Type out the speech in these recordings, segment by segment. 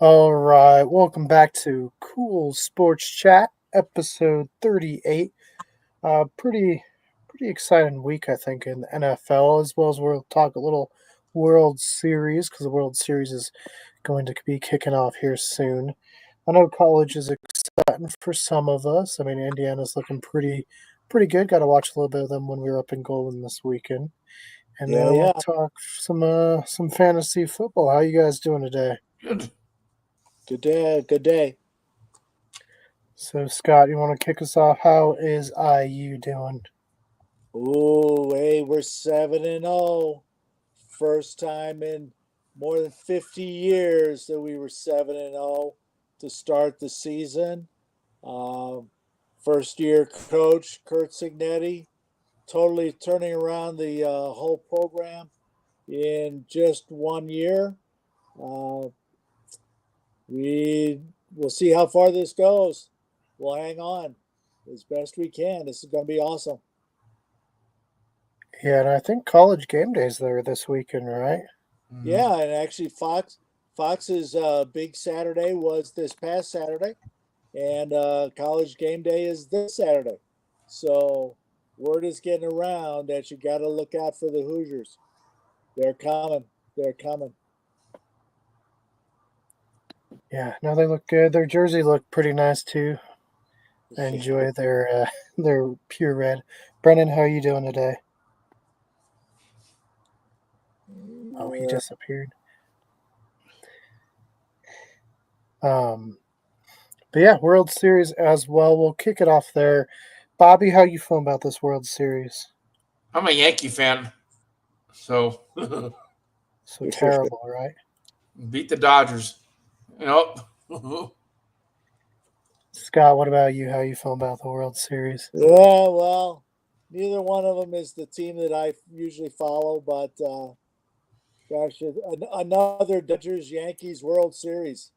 All right, welcome back to Cool Sports Chat, episode 38. Pretty exciting week, I think, in the NFL, as well as we'll talk a little World Series because the World Series is going to be kicking off here soon. I know college is exciting for some of us. I mean, Indiana's looking pretty good. Got to watch a little bit of them when we were up in Golden this weekend, and Yeah, then we'll yeah. talk some fantasy football. How you guys doing today? Good. Good day. Good day. So, Scott, you want to kick us off? How is IU doing? Ooh, hey, we're 7-0. First time in more than 50 years that we were 7-0 to start the season. Um, First year coach Kurt Signetti totally turning around the whole program in just 1 year. Uh, we will see how far this goes. We'll hang on as best we can. This is going to be awesome. Yeah, and I think college game days there this weekend, right? Yeah, and actually Fox's big Saturday was this past Saturday, and college game day is this Saturday. So word is getting around that you got to look out for the Hoosiers. They're coming. They're coming. Yeah, no, they look good. Their jersey looked pretty nice too. I enjoy their pure red. Brennan, how are you doing today? Oh, he disappeared. But yeah, World Series as well. We'll kick it off there. Bobby, how you feeling about this World Series? I'm a Yankee fan, so So terrible, right? beat the Dodgers. Yep. Scott, what about you? How you feeling about the World Series? Yeah, well, neither one of them is the team that I usually follow, but gosh, another Dodgers Yankees World Series.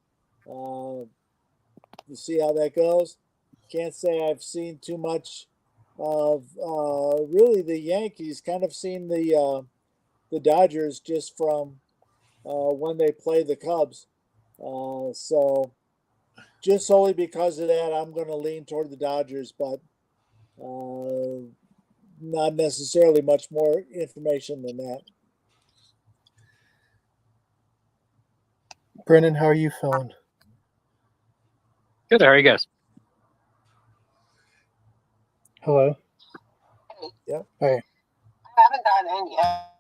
Uh, we'll see how that goes. Can't say I've seen too much of really the Yankees. Kind of seen the Dodgers just from when they play the Cubs. So just solely because of that, I'm going to lean toward the Dodgers, but not necessarily much more information than that. Brennan, how are you feeling? Good. How are you guys? Hello. Yeah. Hey. I haven't gotten in yet.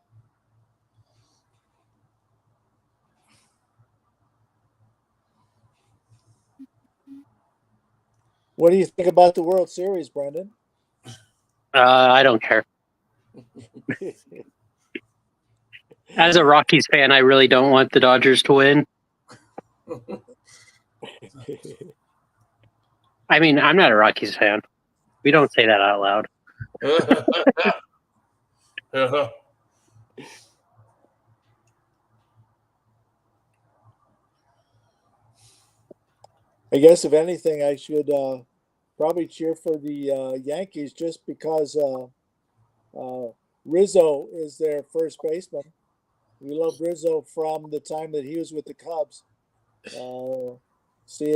What do you think about the World Series, Brendan? I don't care. As a Rockies fan, I really don't want the Dodgers to win. I mean, I'm not a Rockies fan. We don't say that out loud. I guess if anything, I should probably cheer for the Yankees just because Rizzo is their first baseman. We love Rizzo from the time that he was with the Cubs. See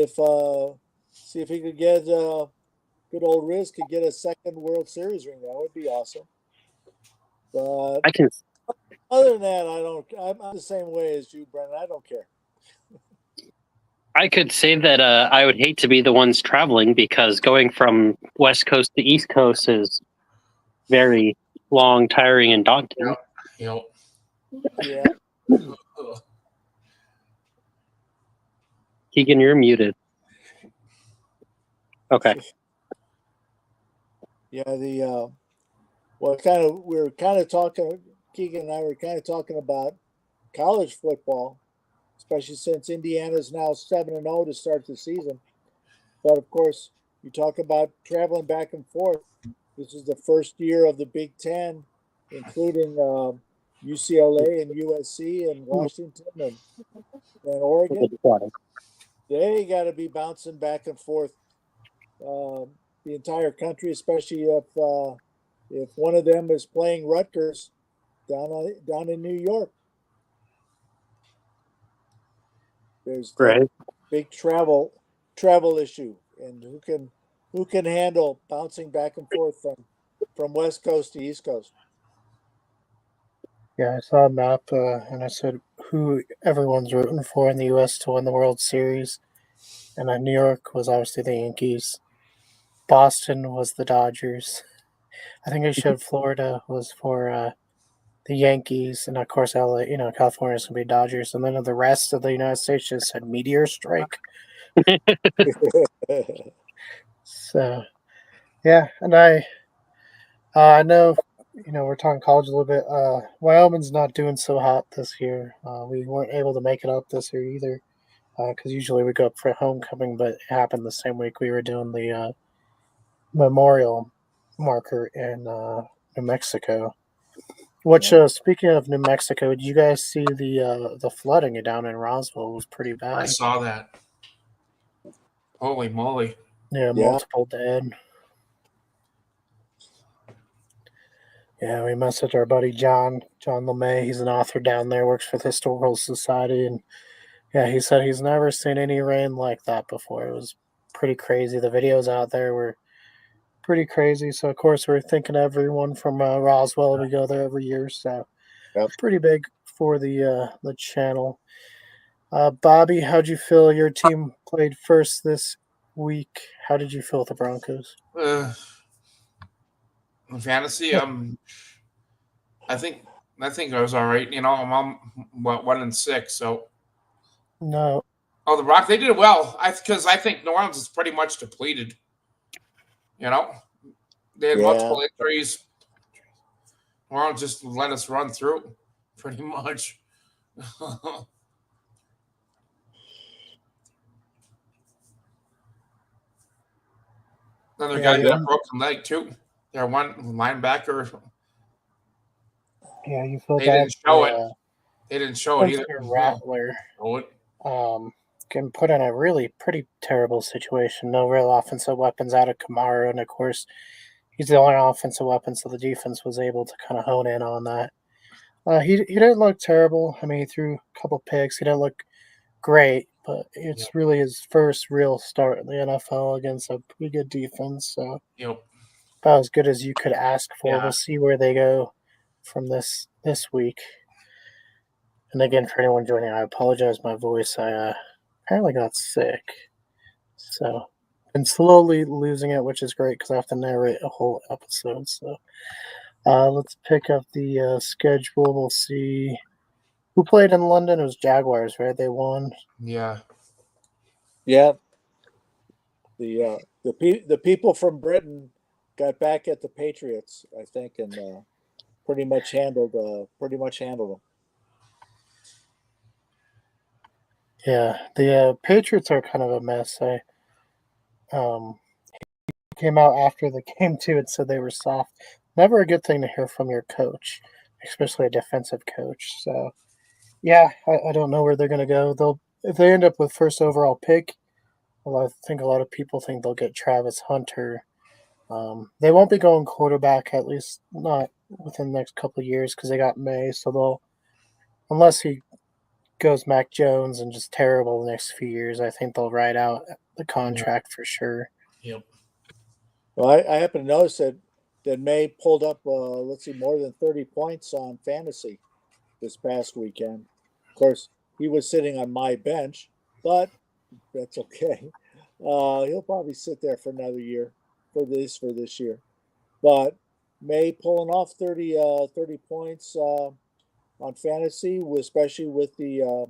if he could get good old Riz could get a second World Series ring. That would be awesome. But I can. other than that, I don't. I'm the same way as you, Brennan. I don't care. I could say that I would hate to be the ones traveling because going from West Coast to East Coast is very long, tiring, and daunting. Yep. Yeah. Keegan, you're muted. Okay. Yeah. The well, we were kind of talking. Keegan and I were kind of talking about college football, especially since Indiana's now 7-0 to start the season. But of course, you talk about traveling back and forth. This is the first year of the Big Ten, including UCLA and USC and Washington and Oregon. They got to be bouncing back and forth the entire country, especially if one of them is playing Rutgers down in New York. There's Right. that big travel issue, and who can handle bouncing back and forth from West Coast to East Coast. Yeah, I saw a map and I said who everyone's rooting for in the U.S. to win the World Series. And New York was obviously the Yankees. Boston was the Dodgers. I think I showed Florida was for the Yankees. And of course, LA, California's going to be Dodgers. And then the rest of the United States just said meteor strike. So, yeah. And I know, we're talking college a little bit. Wyoming's not doing so hot this year. We weren't able to make it up this year either, because usually we go up for homecoming, but it happened the same week we were doing the memorial marker in New Mexico. Which, speaking of New Mexico, did you guys see the flooding down in Roswell? It was pretty I bad. saw that. Holy moly. Yeah, multiple dead. Yeah, we messaged our buddy John LeMay. He's an author down there, works for the Historical Society, and yeah, he said he's never seen any rain like that before. It was pretty crazy. The videos out there were pretty crazy. So of course we're thinking of everyone from Roswell. We go there every year, so pretty big for the channel. Bobby, how'd you feel your team played first this week? How did you feel with the Broncos? In fantasy, I think I was all right. I'm on 1-6, so. No. Oh, the Rock, they did well. Because I think New Orleans is pretty much depleted. They had multiple injuries. New Orleans just let us run through, pretty much. Another guy got a broken leg too. Their one linebacker. Yeah, you feel They bad. didn't show it. They didn't show it either. Rattler. Getting put in a really pretty terrible situation. No real offensive weapons out of Kamara, and of course, he's the only offensive weapon, so the defense was able to kind of hone in on that. He didn't look terrible. I mean, he threw a couple picks. He didn't look great, but it's really his first real start in the NFL against a pretty good defense. So about as good as you could ask for. Yeah. We'll see where they go from this week. And again, for anyone joining, I apologize. My voice, I apparently got sick, so I'm slowly losing it, which is great because I have to narrate a whole episode. So let's pick up the schedule. We'll see who played in London. It was Jaguars, right? They won. Yeah. The people from Britain got back at the Patriots, I think, and pretty much handled them. Yeah, the Patriots are kind of a mess. He came out after the game too and said they were soft. Never a good thing to hear from your coach, especially a defensive coach. So, yeah, I don't know where they're going to go. If they end up with first overall pick, well, I think a lot of people think they'll get Travis Hunter. They won't be going quarterback, at least not within the next couple of years, because they got May. So unless he goes Mac Jones and just terrible the next few years, I think they'll ride out the contract for sure. Yep. Well, I happen to notice that May pulled up, more than 30 points on fantasy this past weekend. Of course, he was sitting on my bench, but that's okay. He'll probably sit there for another year for this year. But May pulling off 30 points on fantasy, especially with the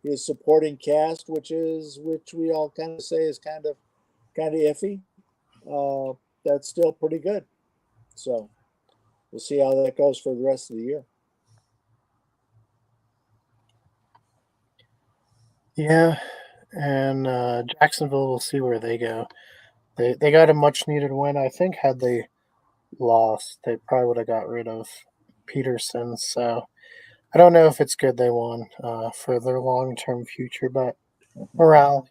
his supporting cast, which we all kind of say is kind of iffy. That's still pretty good. So we'll see how that goes for the rest of the year. Yeah, and Jacksonville, we'll see where they go. They got a much needed win. I think had they lost, they probably would have got rid of Peterson. So I don't know if it's good they won for their long term future, but morale,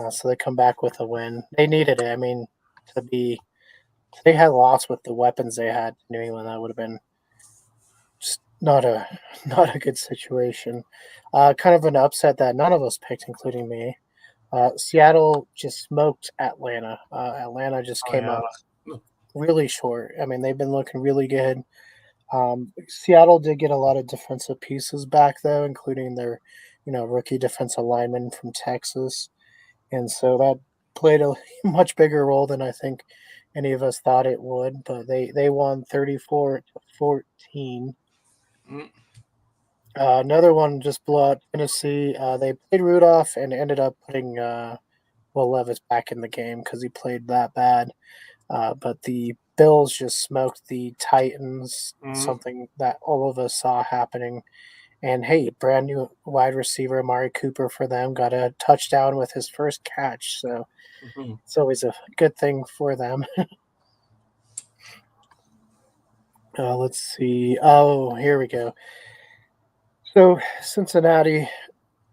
so they come back with a win. They needed it. I mean, if they had lost with the weapons they had in New England, that would have been just not a not a good situation. Kind of an upset that none of us picked, including me. Seattle just smoked Atlanta. Atlanta just Oh came yeah. up really short. I mean, they've been looking really good. Seattle did get a lot of defensive pieces back, though, including their, rookie defensive lineman from Texas, and so that played a much bigger role than I think any of us thought it would. But they won 34-14. Mm. Another one just blew out Tennessee. They played Rudolph and ended up putting Will Levis back in the game because he played that bad. But the Bills just smoked the Titans, Mm. something that all of us saw happening. And hey, brand new wide receiver Amari Cooper for them got a touchdown with his first catch. So Mhm. it's always a good thing for them. Let's see. Oh, here we go. So Cincinnati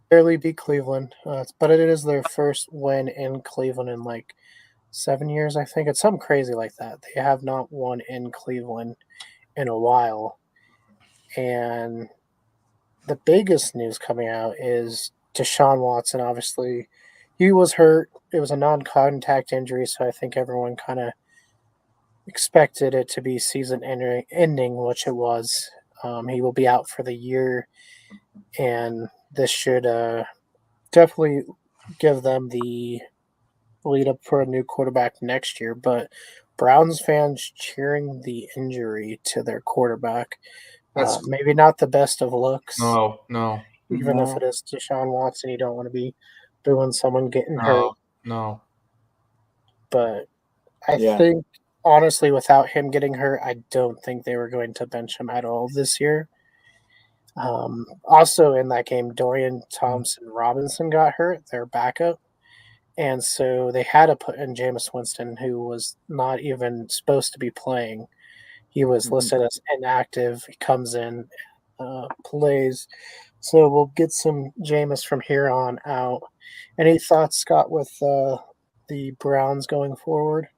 barely beat Cleveland, but it is their first win in Cleveland in like 7 years, I think. It's something crazy like that. They have not won in Cleveland in a while. And the biggest news coming out is Deshaun Watson. Obviously, he was hurt. It was a non contact injury, so I think everyone kind of expected it to be season ending, which it was. He will be out for the year, and this should definitely give them the lead up for a new quarterback next year. But Browns fans cheering the injury to their quarterback. That's Maybe not the best of looks, no, even if it No. is Deshaun Watson. You don't want to be booing someone getting hurt. no. But I Yeah. think, honestly, without him getting hurt, I don't think they were going to bench him at all this year. Also, in that game, Dorian Thompson Robinson got hurt, their backup. And so they had to put in Jameis Winston, who was not even supposed to be playing. He was Mhm. listed as inactive. He comes in, plays. So we'll get some Jameis from here on out. Any thoughts, Scott, with the Browns going forward?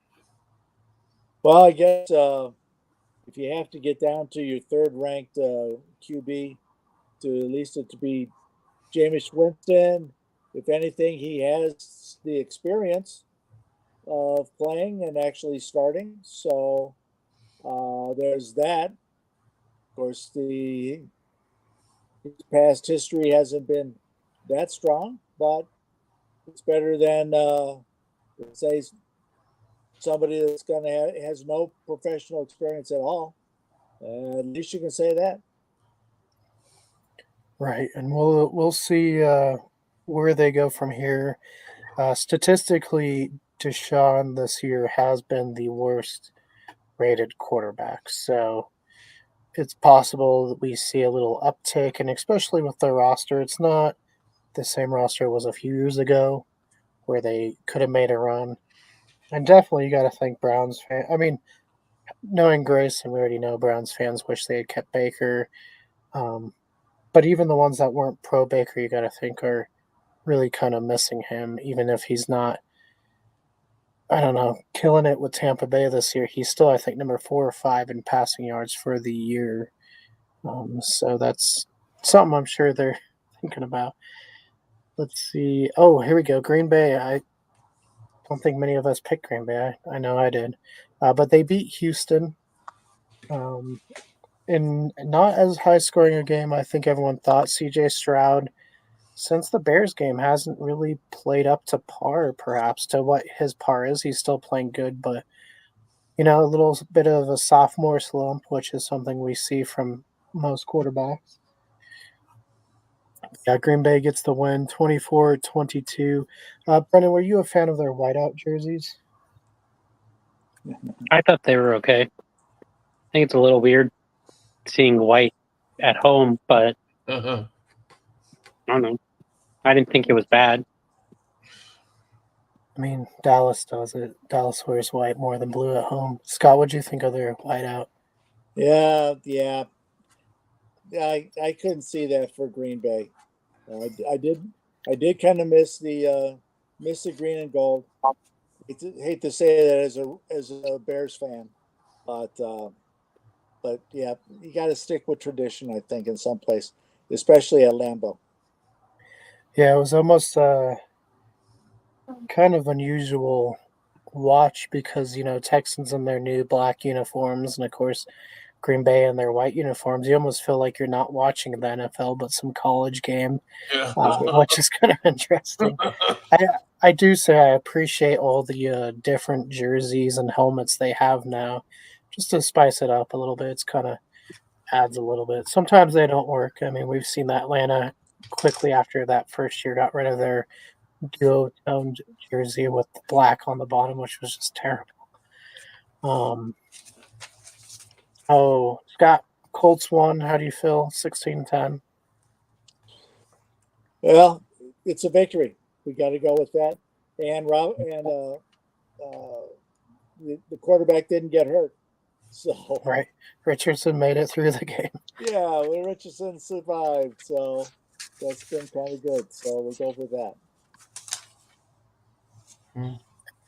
Well, I guess if you have to get down to your third ranked QB, to at least it to be Jameis Winston. If anything, he has the experience of playing and actually starting. So there's that. Of course, the his past history hasn't been that strong, but it's better than let's say somebody that's gonna has no professional experience at all. At least you can say that. Right, and we'll see where they go from here. Statistically, Deshaun this year has been the worst rated quarterback, so it's possible that we see a little uptick, and especially with the roster, it's not the same roster it was a few years ago where they could have made a run. And definitely, you got to thank Browns fan. I mean, knowing Grayson, we already know Browns fans wish they had kept Baker. Um, but even the ones that weren't pro Baker, you got to think are really kind of missing him, even if he's not, I don't know, killing it with Tampa Bay this year. He's still, I think, number 4 or 5 in passing yards for the year. So that's something I'm sure they're thinking about. Let's see. Oh, here we go. Green Bay. I don't think many of us picked Green Bay. I know I did. But they beat Houston um, in not as high scoring a game. I think everyone thought CJ Stroud, since the Bears game, hasn't really played up to par, perhaps, to what his par is. He's still playing good, but, a little bit of a sophomore slump, which is something we see from most quarterbacks. Yeah, Green Bay gets the win 24-22. Brendan, were you a fan of their whiteout jerseys? I thought they were okay. I think it's a little weird seeing white at home, but Uh-huh. I don't know. I didn't think it was bad. I mean, Dallas does it. Dallas wears white more than blue at home. Scott, what'd you think of their whiteout? Yeah. I couldn't see that for Green Bay. I did kind of miss the green and gold. Hate to say that as a Bears fan, but But yeah, you got to stick with tradition, I think, in some place, especially at Lambeau. Yeah, it was almost kind of unusual watch because Texans in their new black uniforms, and of course Green Bay in their white uniforms. You almost feel like you're not watching the NFL, but some college game, Yeah. which is kind of interesting. I do say I appreciate all the different jerseys and helmets they have now, just to spice it up a little bit. It's kind of adds a little bit. Sometimes they don't work. I mean, we've seen that Atlanta quickly after that first year got rid of their duo-toned jersey with the black on the bottom, which was just terrible. Oh, Scott, Colts won. How do you feel? 16-10. Well, it's a victory. We got to go with that. And the quarterback didn't get hurt. So Right. Richardson made it through the game. yeah, Richardson survived. So that's been kind of good. So we'll go with that.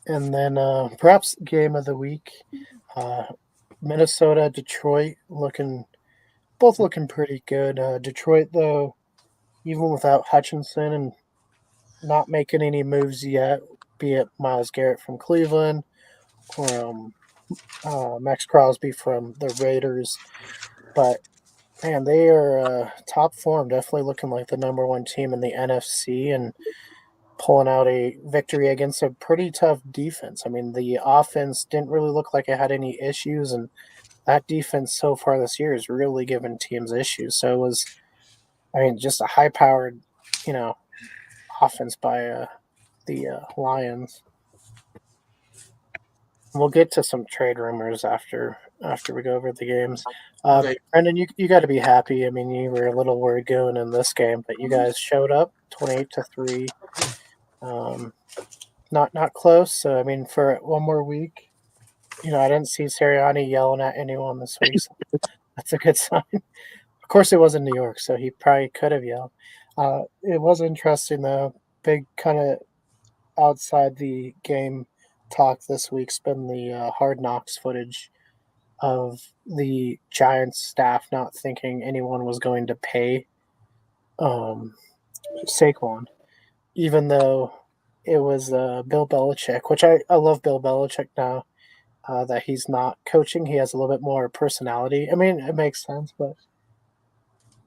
And then perhaps game of the week, Minnesota, Detroit, both looking pretty good. Detroit, though, even without Hutchinson and not making any moves yet, be it Myles Garrett from Cleveland or Max Crosby from the Raiders. But man, they are top form, definitely looking like the number one team in the NFC and pulling out a victory against a pretty tough defense. I mean, the offense didn't really look like it had any issues, and that defense so far this year has really given teams issues. So it was, just a high-powered, offense by the Lions. We'll get to some trade rumors after we go over the games. Okay. Brendan, you got to be happy. I mean, you were a little worried going in this game, but you guys showed up 28-3. Not close. So I mean, for one more week, I didn't see Sirianni yelling at anyone this week. So that's a good sign. Of course, it was in New York, so he probably could have yelled. It was interesting though. Big kind of outside the game talk this week's been the Hard Knocks footage of the Giants staff not thinking anyone was going to pay Saquon, even though it was Bill Belichick, which I love Bill Belichick now that he's not coaching. He has a little bit more personality. I mean, it makes sense, but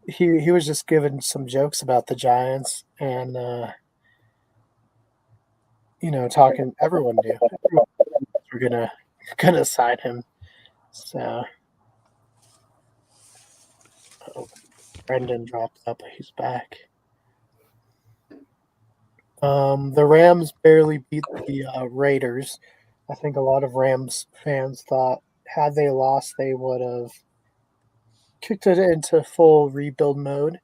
he was just giving some jokes about the Giants and talking. Everyone knew we're gonna sign him. So Brendan dropped up. He's back. The Rams barely beat the Raiders. I think a lot of Rams fans thought had they lost, they would have kicked it into full rebuild mode,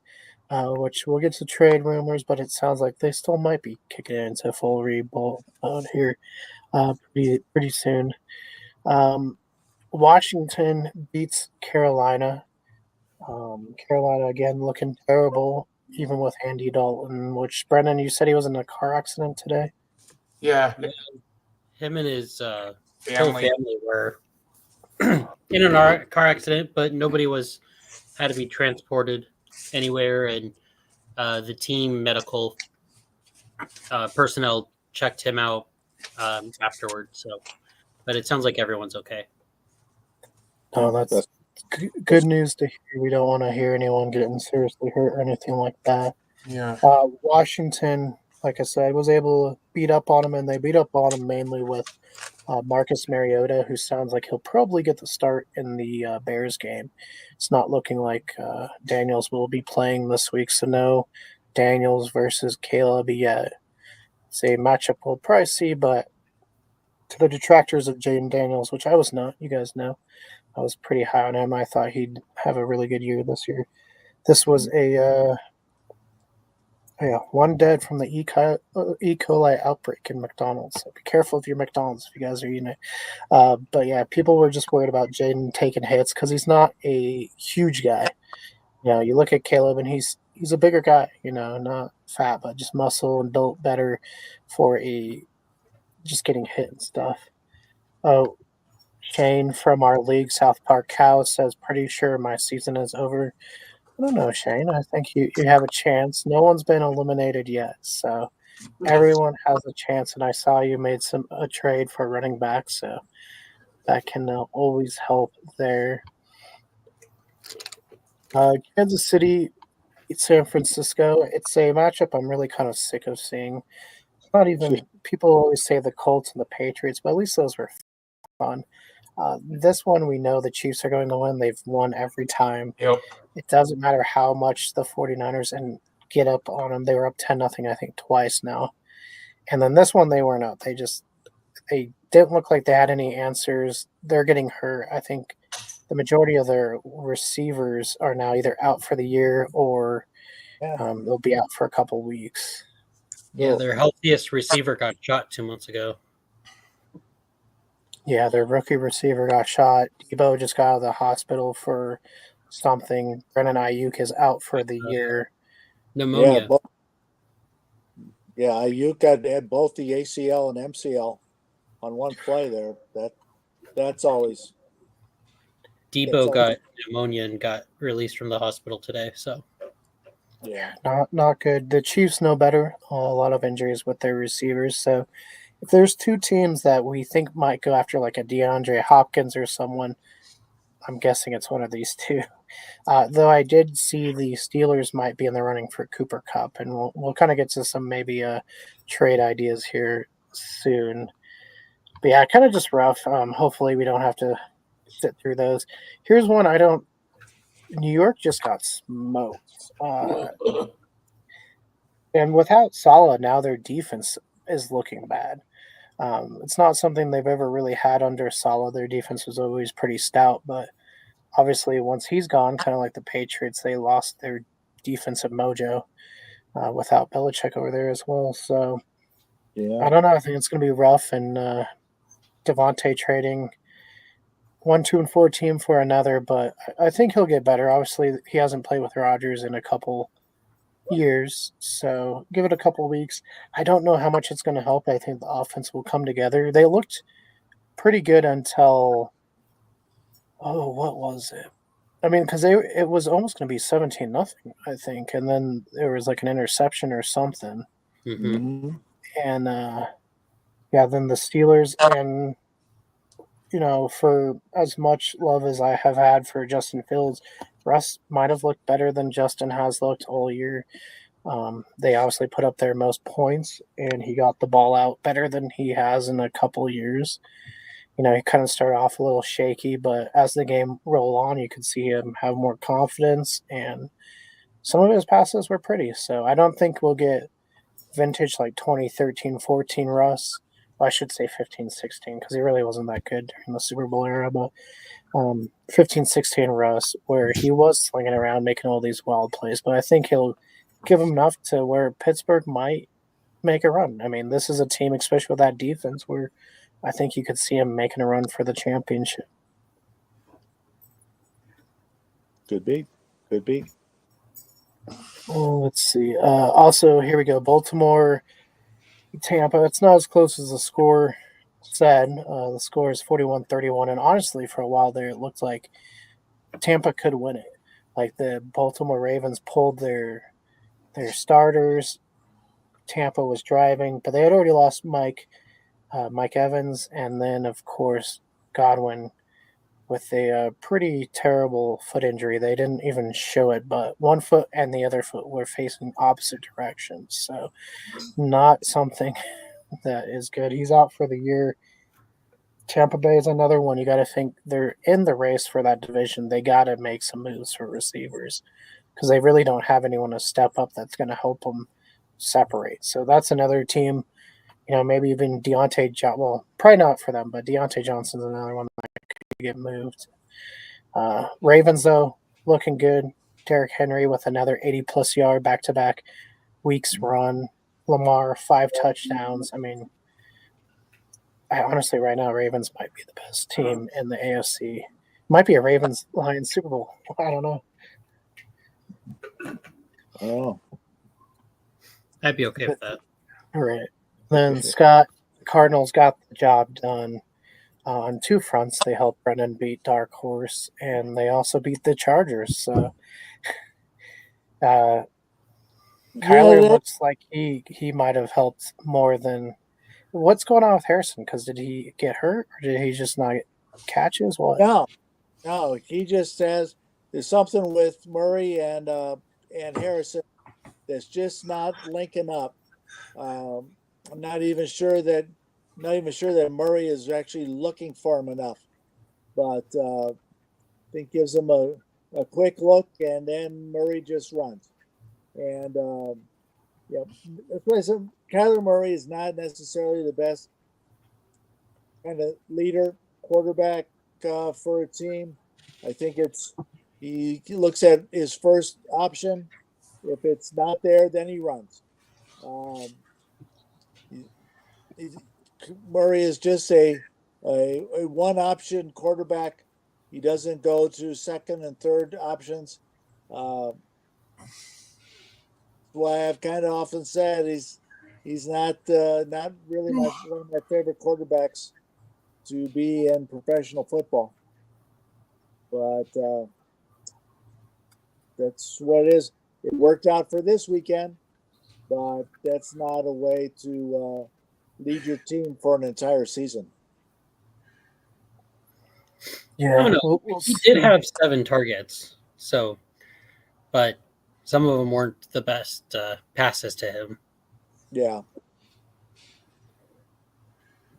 which we'll get to trade rumors, but it sounds like they still might be kicking it into full rebuild mode here pretty soon. Washington beats Carolina. Carolina again looking terrible, even with Andy Dalton, which Brendan, you said he was in a car accident today. Yeah. Him and his whole Family. family were in a car accident, but nobody had to be transported anywhere, and the team medical personnel checked him out afterwards. So, but it sounds like everyone's okay. Oh, that's good news to hear. We don't want to hear anyone getting seriously hurt or anything like that. Yeah. Washington, like I said, was able to beat up on him, and they beat up on him mainly with Marcus Mariota, who sounds like he'll probably get the start in the Bears game. It's not looking like Daniels will be playing this week, so no Daniels versus Caleb yet. It's a matchup a little pricey, but to the detractors of Jaden Daniels, which I was not, you guys know, I was pretty high on him. I thought he'd have a really good year this year. This was a one dead from the E. coli outbreak in McDonald's. So be careful with your McDonald's if you guys are eating it. But yeah, people were just worried about Jaden taking hits because he's not a huge guy. You look at Caleb and he's a bigger guy. Not fat, but just muscle and built better for just getting hit and stuff. Shane from our league, South Park Cow, says, pretty sure my season is over. I don't know, Shane. I think you have a chance. No one's been eliminated yet, so everyone has a chance. And I saw you made a trade for running back, so that can always help there. Kansas City, San Francisco. It's a matchup I'm really kind of sick of seeing. Not even people always say the Colts and the Patriots, but at least those were fun. This one, we know the Chiefs are going to win. They've won every time. Yep. It doesn't matter how much the 49ers and get up on them. They were up 10-0, I think, twice now. And then this one, they weren't up. They didn't look like they had any answers. They're getting hurt. I think the majority of their receivers are now either out for the year or they'll be out for a couple weeks. Yeah, their healthiest receiver got shot 2 months ago. Yeah, their rookie receiver got shot. Debo just got out of the hospital for something. Brennan Ayuk is out for the year. Pneumonia. Ayuk had both the ACL and MCL on one play there. That's always. Debo got pneumonia and got released from the hospital today. So, yeah, not good. The Chiefs know better. A lot of injuries with their receivers. So, if there's two teams that we think might go after like a DeAndre Hopkins or someone, I'm guessing it's one of these two. Though I did see the Steelers might be in the running for Cooper Kupp, and we'll kind of get to some maybe trade ideas here soon. But yeah, kind of just rough. Hopefully we don't have to sit through those. Here's one I don't. New York just got smoked, and without Salah, now their defense is looking bad. It's not something they've ever really had under Salah. Their defense was always pretty stout, but obviously once he's gone, kind of like the Patriots, they lost their defensive mojo without Belichick over there as well. So I don't know. I think it's going to be rough, and Devontae trading 1, 2, and 4 team for another, but I think he'll get better. Obviously, he hasn't played with Rodgers in a couple years, so give it a couple weeks. I don't know how much it's going to help. I think the offense will come together. They looked pretty good until what was it? I mean, because it was almost going to be 17-0, I think, and then there was like an interception or something, mm-hmm. and then the Steelers, and for as much love as I have had for Justin Fields, Russ might have looked better than Justin has looked all year. They obviously put up their most points, and he got the ball out better than he has in a couple years. He kind of started off a little shaky, but as the game rolled on, you could see him have more confidence, and some of his passes were pretty. So I don't think we'll get vintage like 2013-14 Russ. Well, I should say 15-16 because he really wasn't that good during the Super Bowl era, but 15-16 Russ, where he was slinging around making all these wild plays. But I think he'll give him enough to where Pittsburgh might make a run. I mean, this is a team, especially with that defense, where I think you could see him making a run for the championship. Could be. Oh, let's see. Also, here we go. Baltimore, Tampa. It's not as close as the score said. The score is 41-31. And honestly, for a while there, it looked like Tampa could win it. Like the Baltimore Ravens pulled their starters. Tampa was driving, but they had already lost Mike Evans, and then, of course, Godwin with a pretty terrible foot injury. They didn't even show it, but one foot and the other foot were facing opposite directions. So not something that is good. He's out for the year. Tampa Bay is another one. You got to think they're in the race for that division. They got to make some moves for receivers because they really don't have anyone to step up that's going to help them separate. So that's another team. Maybe even Deontay Johnson. Well, probably not for them, but Deontay Johnson's another one that could get moved. Ravens, though, looking good. Derrick Henry with another 80-plus yard back-to-back weeks run. Lamar, 5 touchdowns. I mean, honestly, right now, Ravens might be the best team in the AFC. Might be a Ravens-Lions Super Bowl. I don't know. Oh. I'd be okay with that. All right. Then Scott, Cardinals got the job done. On two fronts. They helped Brennan beat Dark Horse, and they also beat the Chargers. So uh, Kyler Yeah, looks like he might have helped more than. What's going on with Harrison? Because did he get hurt, or did he just not get catches? What? no, no. He just says there's something with Murray and Harrison that's just not linking up. Um, I'm not even sure that Murray is actually looking for him enough, but I think gives him a quick look, and then Murray just runs. And yeah, listen, Kyler Murray is not necessarily the best kind of leader quarterback for a team. I think he looks at his first option. If it's not there, then he runs. Um, he, Murray is just a one option quarterback. He doesn't go to second and third options. Why I've kind of often said he's not really one of my favorite quarterbacks to be in professional football. But that's what it is. It worked out for this weekend, but that's not a way to lead your team for an entire season. Yeah, I don't know. He did have 7 targets, so, but some of them weren't the best passes to him. Yeah.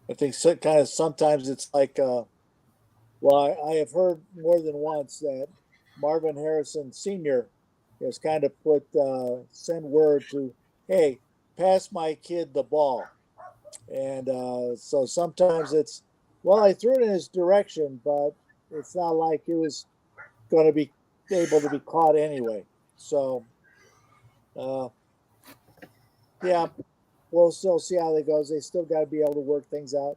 I think kind of sometimes it's like, well, I have heard more than once that Marvin Harrison Sr. has kind of send word to, hey, pass my kid the ball. And so sometimes it's, well, I threw it in his direction, but it's not like it was going to be able to be caught anyway. So, yeah, we'll still see how that goes. They still got to be able to work things out.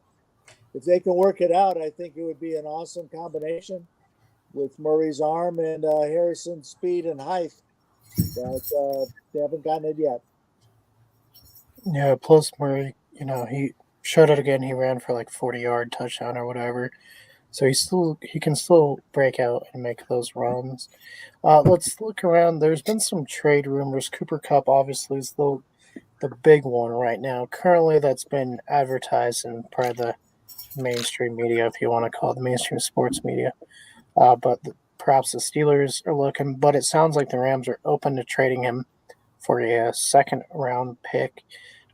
If they can work it out, I think it would be an awesome combination with Murray's arm and Harrison's speed and height. But they haven't gotten it yet. Yeah, plus Murray, he showed it again. He ran for like 40-yard touchdown or whatever. So he can still break out and make those runs. Let's look around. There's been some trade rumors. Cooper Cup obviously is the big one right now. Currently, that's been advertised in probably the mainstream media, if you want to call it the mainstream sports media. But perhaps the Steelers are looking. But it sounds like the Rams are open to trading him for a second round pick.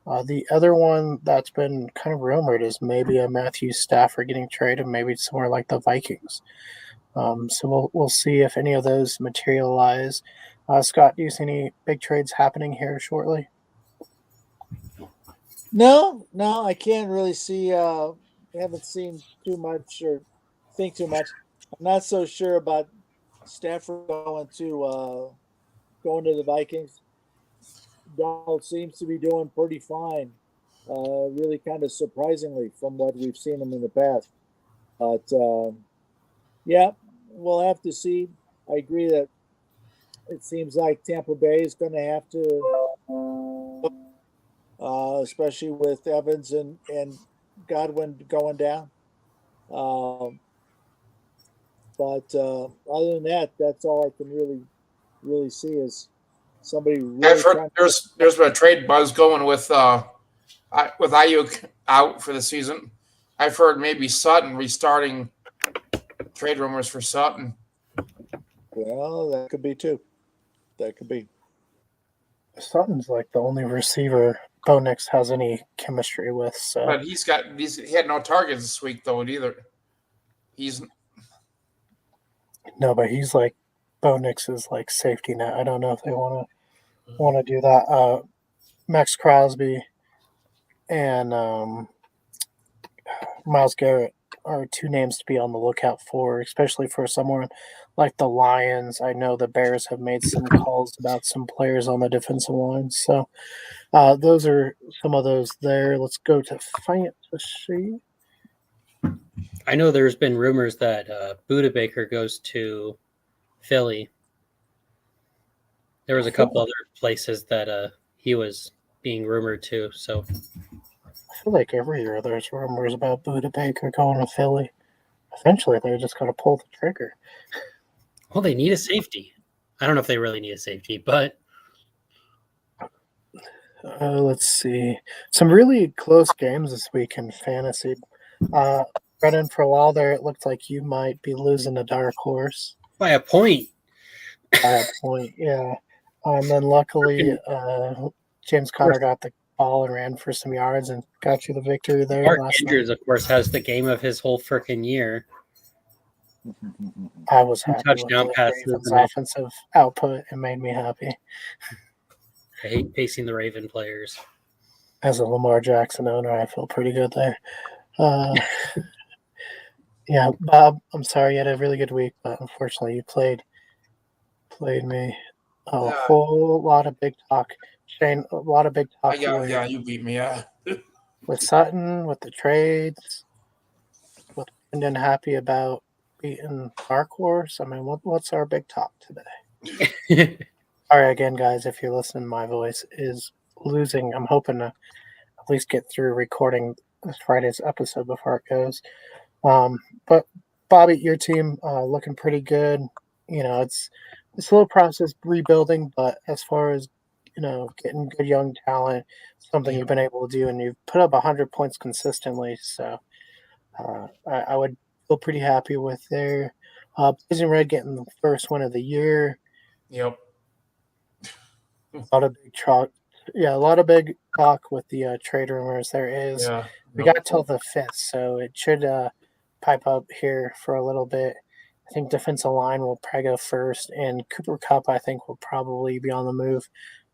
The other one that's been kind of rumored is maybe a Matthew Stafford getting traded, maybe somewhere like the Vikings. So we'll see if any of those materialize. Scott, do you see any big trades happening here shortly? No, I can't really see. Haven't seen too much or think too much. I'm not so sure about Stafford going to the Vikings. Donald seems to be doing pretty fine. Really kind of surprisingly from what we've seen him in the past. But yeah, we'll have to see. I agree that it seems like Tampa Bay is going to have to, especially with Evans and Godwin going down. But other than that, that's all I can really see is somebody really. I've heard there's been a trade buzz going with Ayuk out for the season. I've heard maybe Sutton restarting trade rumors for Sutton. Well, that could be too. That could be. Sutton's like the only receiver Bo Nix has any chemistry with. So, but he had no targets this week though either. But he's like Bo Nix's like safety net. I don't know if they want to do that. Max Crosby and Myles Garrett are two names to be on the lookout for, especially for someone like the Lions. I know the Bears have made some calls about some players on the defensive line. So those are some of those there. Let's go to fantasy. I know there's been rumors that Buda Baker goes to Philly. There was a couple other places that he was being rumored to. So I feel like every year there's rumors about Buda Baker going to Philly. Eventually, they're just going to pull the trigger. Well, they need a safety. I don't know if they really need a safety, but Let's see. Some really close games this week in fantasy. Brennan, for a while there, it looked like you might be losing a dark horse by a point. by a point. Yeah. And then luckily, James Conner got the ball and ran for some yards and got you the victory there Mark last Andrews, night. of course, has the game of his whole freaking year. I was happy with Touchdown the passes Ravens' and offensive output. It made me happy. I hate facing the Raven players. As a Lamar Jackson owner, I feel pretty good there. Yeah, Bob, I'm sorry you had a really good week, but unfortunately you played me a whole lot of big talk. Shane, a lot of big talk Yeah, you beat me. Yeah. with Sutton, with the trades, with Brendan happy about beating Dark Horse. I mean, what's our big talk today? All right, again, guys, if you're listening, my voice is losing. I'm hoping to at least get through recording this Friday's episode before it goes. But Bobby, your team looking pretty good. You know, it's a slow process rebuilding, but as far as getting good young talent, something you've been able to do, and you've put up 100 points consistently. So I would feel pretty happy with there. Blazing Red getting the first win of the year. Yep. A lot of big talk. Yeah, a lot of big talk with the trade rumors. There is. Yeah. We got till the 5th, so it should pipe up here for a little bit. I think defensive line will probably go first, and Cooper Kupp, I think, will probably be on the move.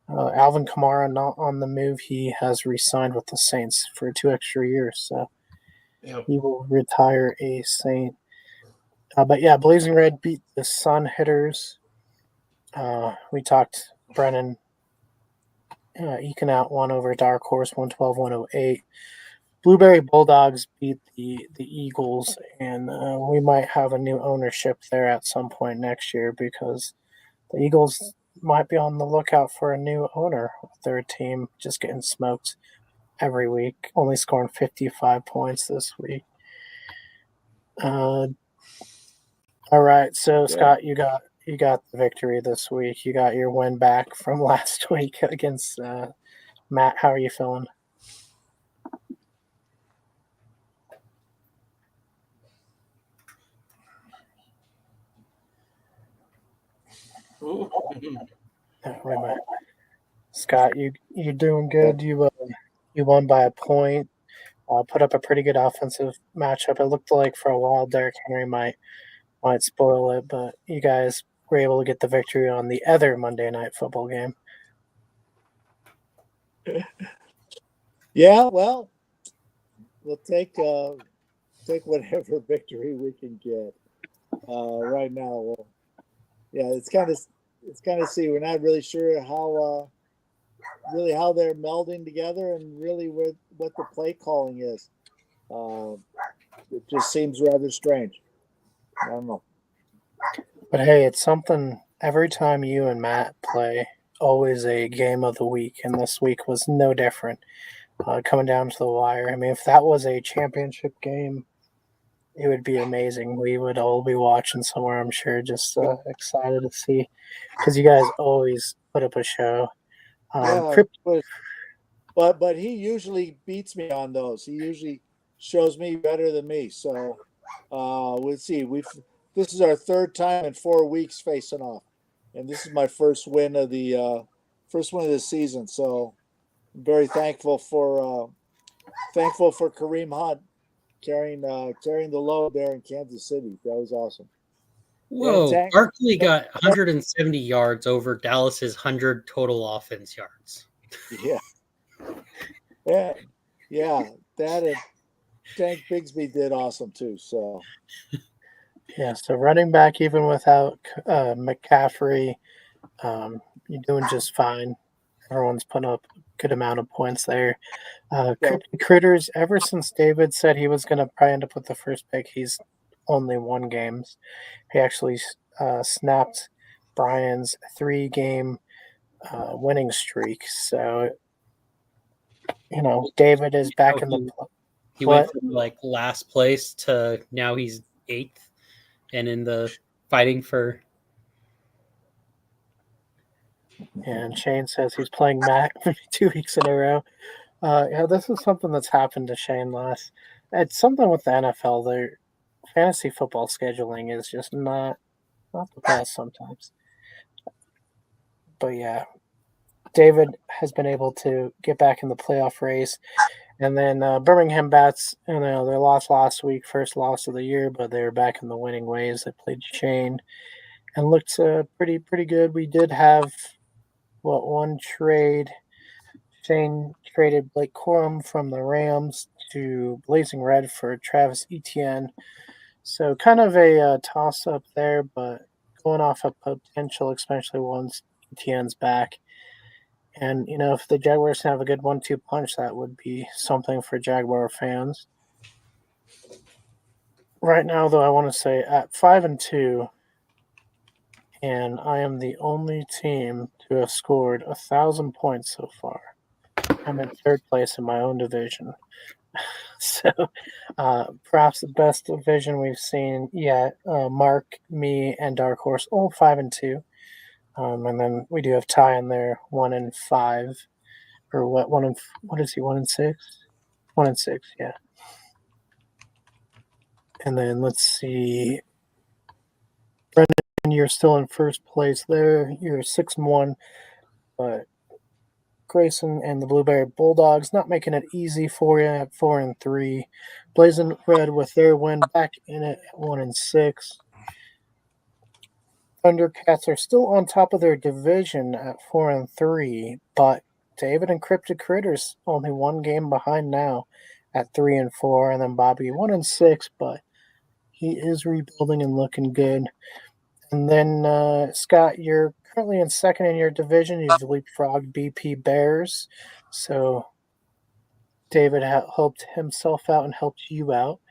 Alvin Kamara not on the move. He has re-signed with the Saints for 2 extra years, so he will retire a Saint. But yeah, Blazing Red beat the Sun Hitters. We talked Brennan eking out one over Dark Horse, 112-108. Blueberry Bulldogs beat the Eagles, and we might have a new ownership there at some point next year because the Eagles might be on the lookout for a new owner with their team just getting smoked every week, only scoring 55 points this week. All right, so Scott, you got the victory this week. You got your win back from last week against Matt. How are you feeling? Scott, you're doing good. You won by a point. Put up a pretty good offensive matchup. It looked like for a while Derrick Henry might spoil it, but you guys were able to get the victory on the other Monday Night Football game. Yeah, well, we'll take whatever victory we can get right now. Well, yeah, it's kind of see. We're not really sure how they're melding together and really what the play calling is. It just seems rather strange. I don't know. But hey, it's something every time you and Matt play, always a game of the week, and this week was no different. Coming down to the wire. I mean, if that was a championship game, it would be amazing. We would all be watching somewhere, I'm sure, just excited to see, because you guys always put up a show. Yeah, but he usually beats me on those. He usually shows me better than me. So we'll see. This is our 3rd time in 4 weeks facing off, and this is my first win of the season. So I'm very thankful for Kareem Hunt carrying the load there in Kansas City. That was awesome. Whoa, Barkley got 170 yards over Dallas's 100 total offense yards. Yeah. That and Tank Bigsby did awesome too. So yeah, so running back even without McCaffrey, you're doing just fine. Everyone's putting up a good amount of points there. Critters, ever since David said he was going to probably end up with the first pick, he's only won games. He actually snapped Brian's 3-game winning streak. So David is back Oh, in the. He What? went from like last place to now he's 8th and in the fighting for. And Shane says he's playing Mac 2 weeks in a row. This is something that's happened to Shane last. It's something with the NFL. Their fantasy football scheduling is just not the best sometimes. But yeah, David has been able to get back in the playoff race. And then Birmingham Bats, they lost last week, first loss of the year, but they were back in the winning ways. They played Shane and looked pretty good. We did have one trade. Shane traded Blake Corum from the Rams to Blazing Red for Travis Etienne. So kind of a toss up there, but going off of potential, especially once Etienne's back. And, if the Jaguars have a good 1-2 punch, that would be something for Jaguar fans. Right now, though, I want to say at 5-2, and I am the only team to have scored 1,000 points so far. I'm in third place in my own division. So, perhaps the best division we've seen yet. Mark, me, and Dark Horse all 5-2. And then we do have Ty in there, 1-5. Or what is he? 1-6? 1-6, yeah. And then let's see. Brendan, you're still in first place there. You're 6-1, but Grayson and the Blueberry Bulldogs not making it easy for you at 4-3. Blazing Red with their win back in it at 1-6. Thundercats are still on top of their division at 4-3, but David and Cryptic Critters only one game behind now at 3-4, and then Bobby 1-6, but he is rebuilding and looking good. And then Scott, you're currently in second in your division. You've leapfrogged BP Bears, so David helped himself out and helped you out,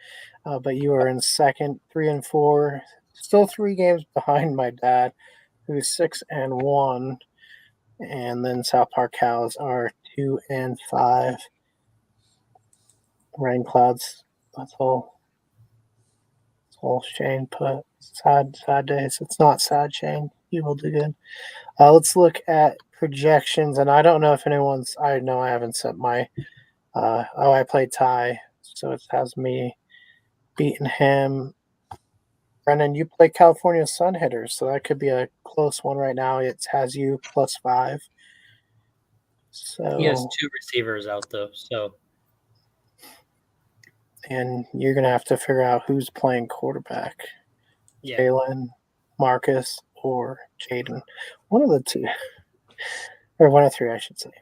but you are in second, 3-4, still 3 games behind my dad, who's 6-1, and then South Park Cows are 2-5. Rain clouds. That's all. That's all Shane put. Sad days. It's not sad, Shane. You will do good. Let's look at projections, and I don't know if anyone's. I know I haven't set my. I played Ty, so it has me beating him. Brennan, you play California Sun Hitters, so that could be a close one right now. It has you +5. So He has 2 receivers out though, so. And you're gonna have to figure out who's playing quarterback. Yeah. Jalen, Marcus, or Jaden. One of the two. Or one of 3, I should say.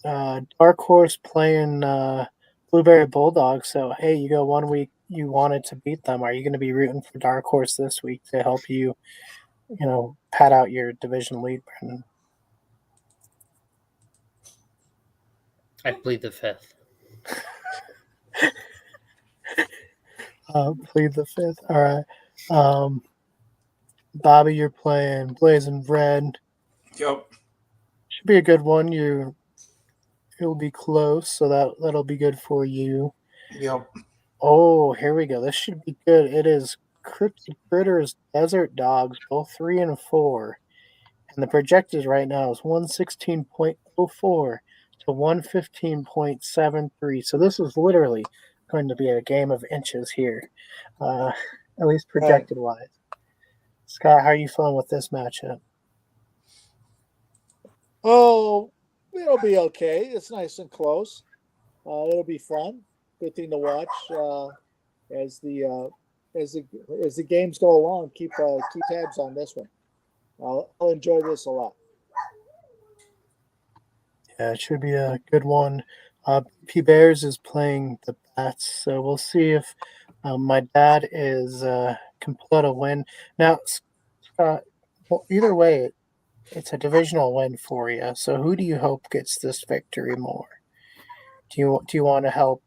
Dark Horse playing Blueberry Bulldogs. So, hey, you go 1 week, you wanted to beat them. Are you going to be rooting for Dark Horse this week to help you, pad out your division lead, Brendan? I plead the 5th. Plead the 5th. All right. Bobby, you're playing Blazing Red. Yep. Should be a good one. It'll be close, so that'll be good for you. Yep. Oh, here we go. This should be good. It is Cryptic Critters, Desert Dogs, both 3-4. And the projected right now is 116.04 to 115.73. So this is literally going to be a game of inches here, at least projected wise. Scott, how are you feeling with this matchup? Oh, it'll be okay. It's nice and close. It'll be fun. Good thing to watch as the games go along. Keep tabs on this one. I'll enjoy this a lot. Yeah, it should be a good one. P Bears is playing the Bats, so we'll see if my dad can pull out a win. Now, Scott, either way, it's a divisional win for you. So who do you hope gets this victory more? Do you want to help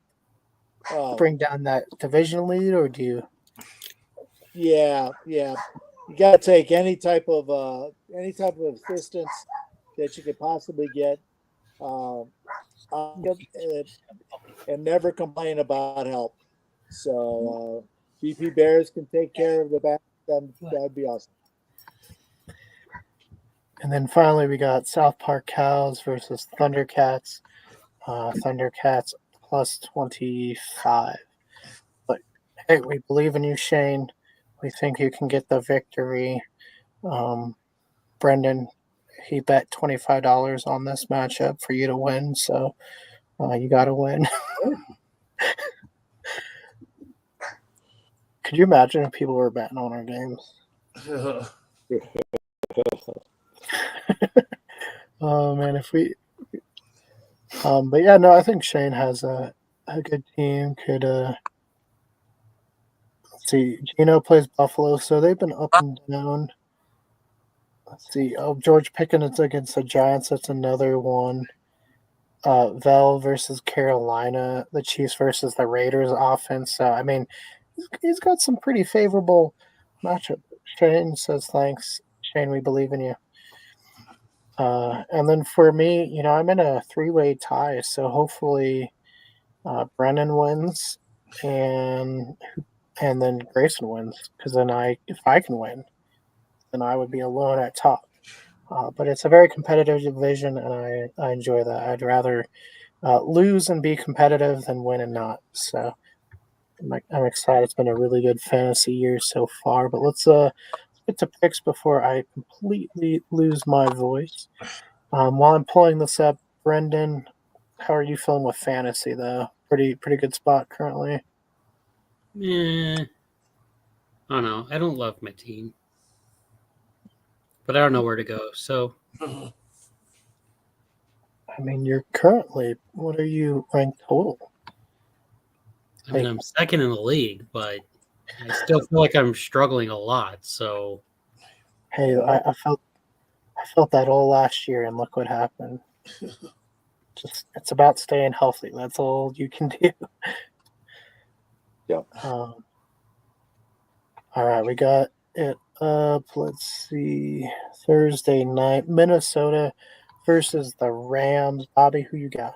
bring down that division lead, or do you? Yeah. You got to take any type of assistance that you could possibly get. and never complain about help. So BP Bears can take care of the back. That'd be awesome. And then finally, we got South Park Cows versus Thundercats. Thundercats plus 25. But hey, we believe in you, Shane. We think you can get the victory. Brendan, he bet $25 on this matchup for you to win, so you got to win. Could you imagine if people were betting on our games? Oh man, if we. But yeah, no, I think Shane has a good team. Could let's see, Gino plays Buffalo, so they've been up and down. Let's see. Oh, George Pickens against the Giants. That's another one. Vel versus Carolina. The Chiefs versus the Raiders offense. So I mean, he's got some pretty favorable matchup. Shane says thanks. Shane, we believe in you. And then for me, I'm in a three-way tie, so hopefully Brennan wins, and then Grayson wins. Because then if I can win, then I would be alone at top. But it's a very competitive division, and I enjoy that. I'd rather lose and be competitive than win and not. So I'm excited. It's been a really good fantasy year so far. But let's get to picks before I completely lose my voice. While I'm pulling this up, Brendan, how are you feeling with fantasy though? Pretty good spot currently. I don't know. I don't love my team, but I don't know where to go. So, I mean, you're currently, what are you ranked total? I mean, I'm second in the league, but I still feel like I'm struggling a lot. So, hey, I felt that all last year, and look what happened. It's about staying healthy. That's all you can do. Yep. All right, we got it up. Let's see. Thursday night, Minnesota versus the Rams. Bobby, who you got?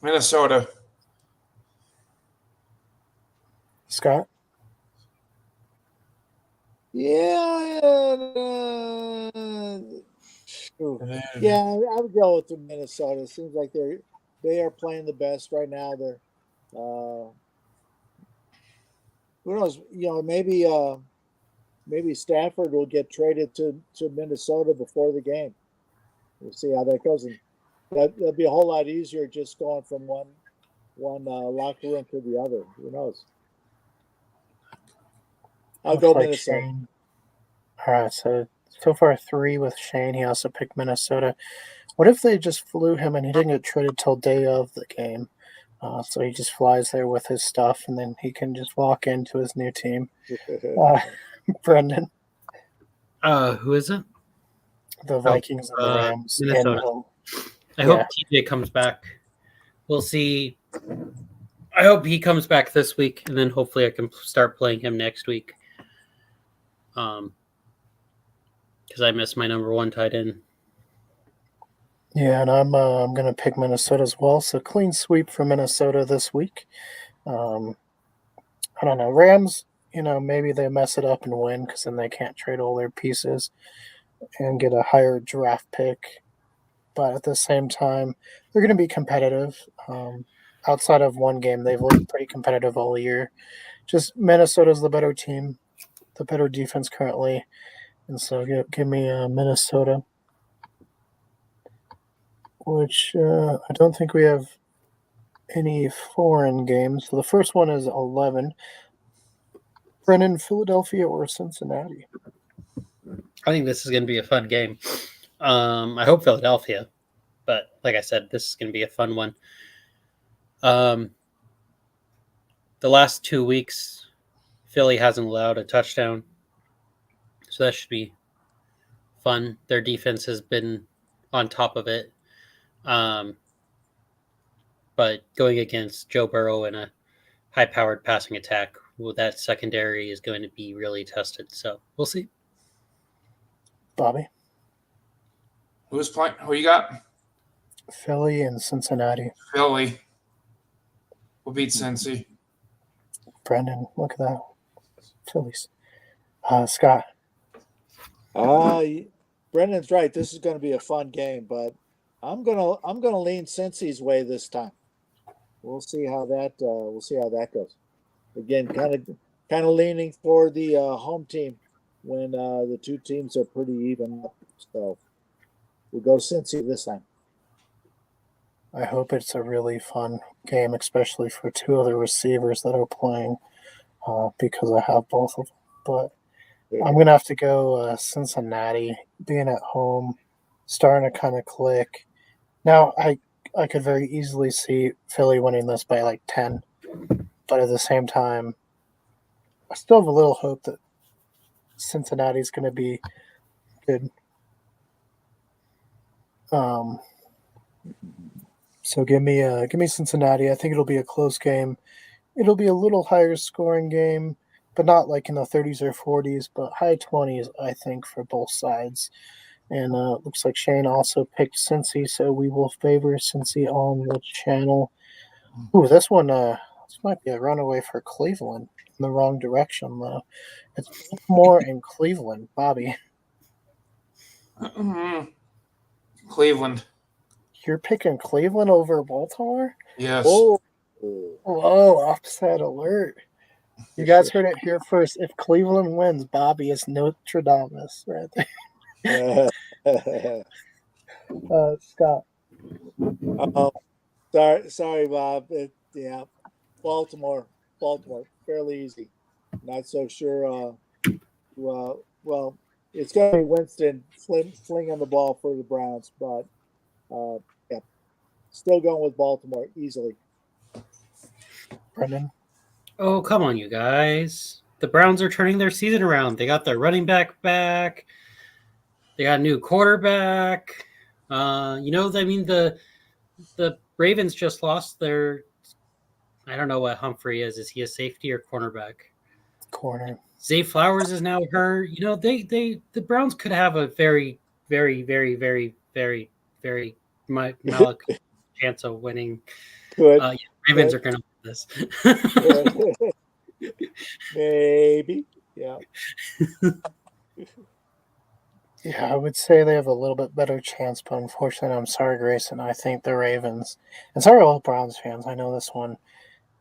Minnesota. Scott? Yeah. Yeah, I would go with the Minnesota. It seems like they are playing the best right now. They're who knows? Maybe Stafford will get traded to Minnesota before the game. We'll see how that goes, and that'll be a whole lot easier just going from one locker room to the other. Who knows? I'll go Like Minnesota. Shane. All right, so far 3 with Shane. He also picked Minnesota. What if they just flew him and he didn't get traded till day of the game? So he just flies there with his stuff, and then he can just walk into his new team. Brendan, who is it? the Vikings and the Rams. Minnesota. I hope TJ comes back. We'll see. I hope he comes back this week, and then hopefully I can start playing him next week. Because I miss my number 1 tight end. Yeah, and I'm going to pick Minnesota as well. So clean sweep for Minnesota this week. I don't know. Rams, maybe they mess it up and win because then they can't trade all their pieces and get a higher draft pick. But at the same time, they're going to be competitive. Outside of one game, they've looked pretty competitive all year. Just Minnesota's the better team, the better defense currently. And so give me Minnesota, which I don't think we have any foreign games. So the first one is 11. Brennan, Philadelphia or Cincinnati? I think this is going to be a fun game. I hope Philadelphia, but like I said, this is going to be a fun one. The last 2 weeks, Philly hasn't allowed a touchdown, so that should be fun. Their defense has been on top of it. But going against Joe Burrow in a high-powered passing attack, that secondary is going to be really tested. So we'll see. Bobby? Who's playing? Who you got? Philly and Cincinnati. Philly will beat Cincy. Brendan, look at that. Phillies. Scott. Brendan's right. This is going to be a fun game, but I'm gonna lean Cincy's way this time. We'll see how that goes. Again, kind of leaning for the home team when the two teams are pretty even. So we'll go Cincy this time. I hope it's a really fun game, especially for two of the receivers that are playing, because I have both of them. But I'm going to have to go Cincinnati, being at home, starting to kind of click. Now, I could very easily see Philly winning this by like 10, but at the same time, I still have a little hope that Cincinnati's going to be good. So give me Cincinnati. I think it'll be a close game. It'll be a little higher scoring game, but not like in the 30s or 40s, but high 20s, I think, for both sides. And looks like Shane also picked Cincy, so we will favor Cincy on the channel. Ooh, this one, this might be a runaway for Cleveland in the wrong direction, though. It's Baltimore and Cleveland, Bobby. Cleveland. You're picking Cleveland over Baltimore? Yes. Oh, Whoa, upset alert. You guys heard it here first. If Cleveland wins, Bobby is Nostradamus right there. Scott. Sorry, Bob. Baltimore, fairly easy. Not so sure. Well, it's going to be Winston flinging the ball for the Browns, but yeah, still going with Baltimore easily. Brendan. Oh, come on, you guys. The Browns are turning their season around. They got their running back. They got a new quarterback. The Ravens just lost their. I don't know what Humphrey is. Is he a safety or cornerback? Corner. Zay Flowers is now hurt. The Browns could have a very, very, very, very, very, very Malik chance of winning. Good. Ravens are going to win this. Maybe. Yeah. Yeah, I would say they have a little bit better chance, but unfortunately, I'm sorry, Grayson. I think the Ravens, and sorry, all Browns fans. I know this one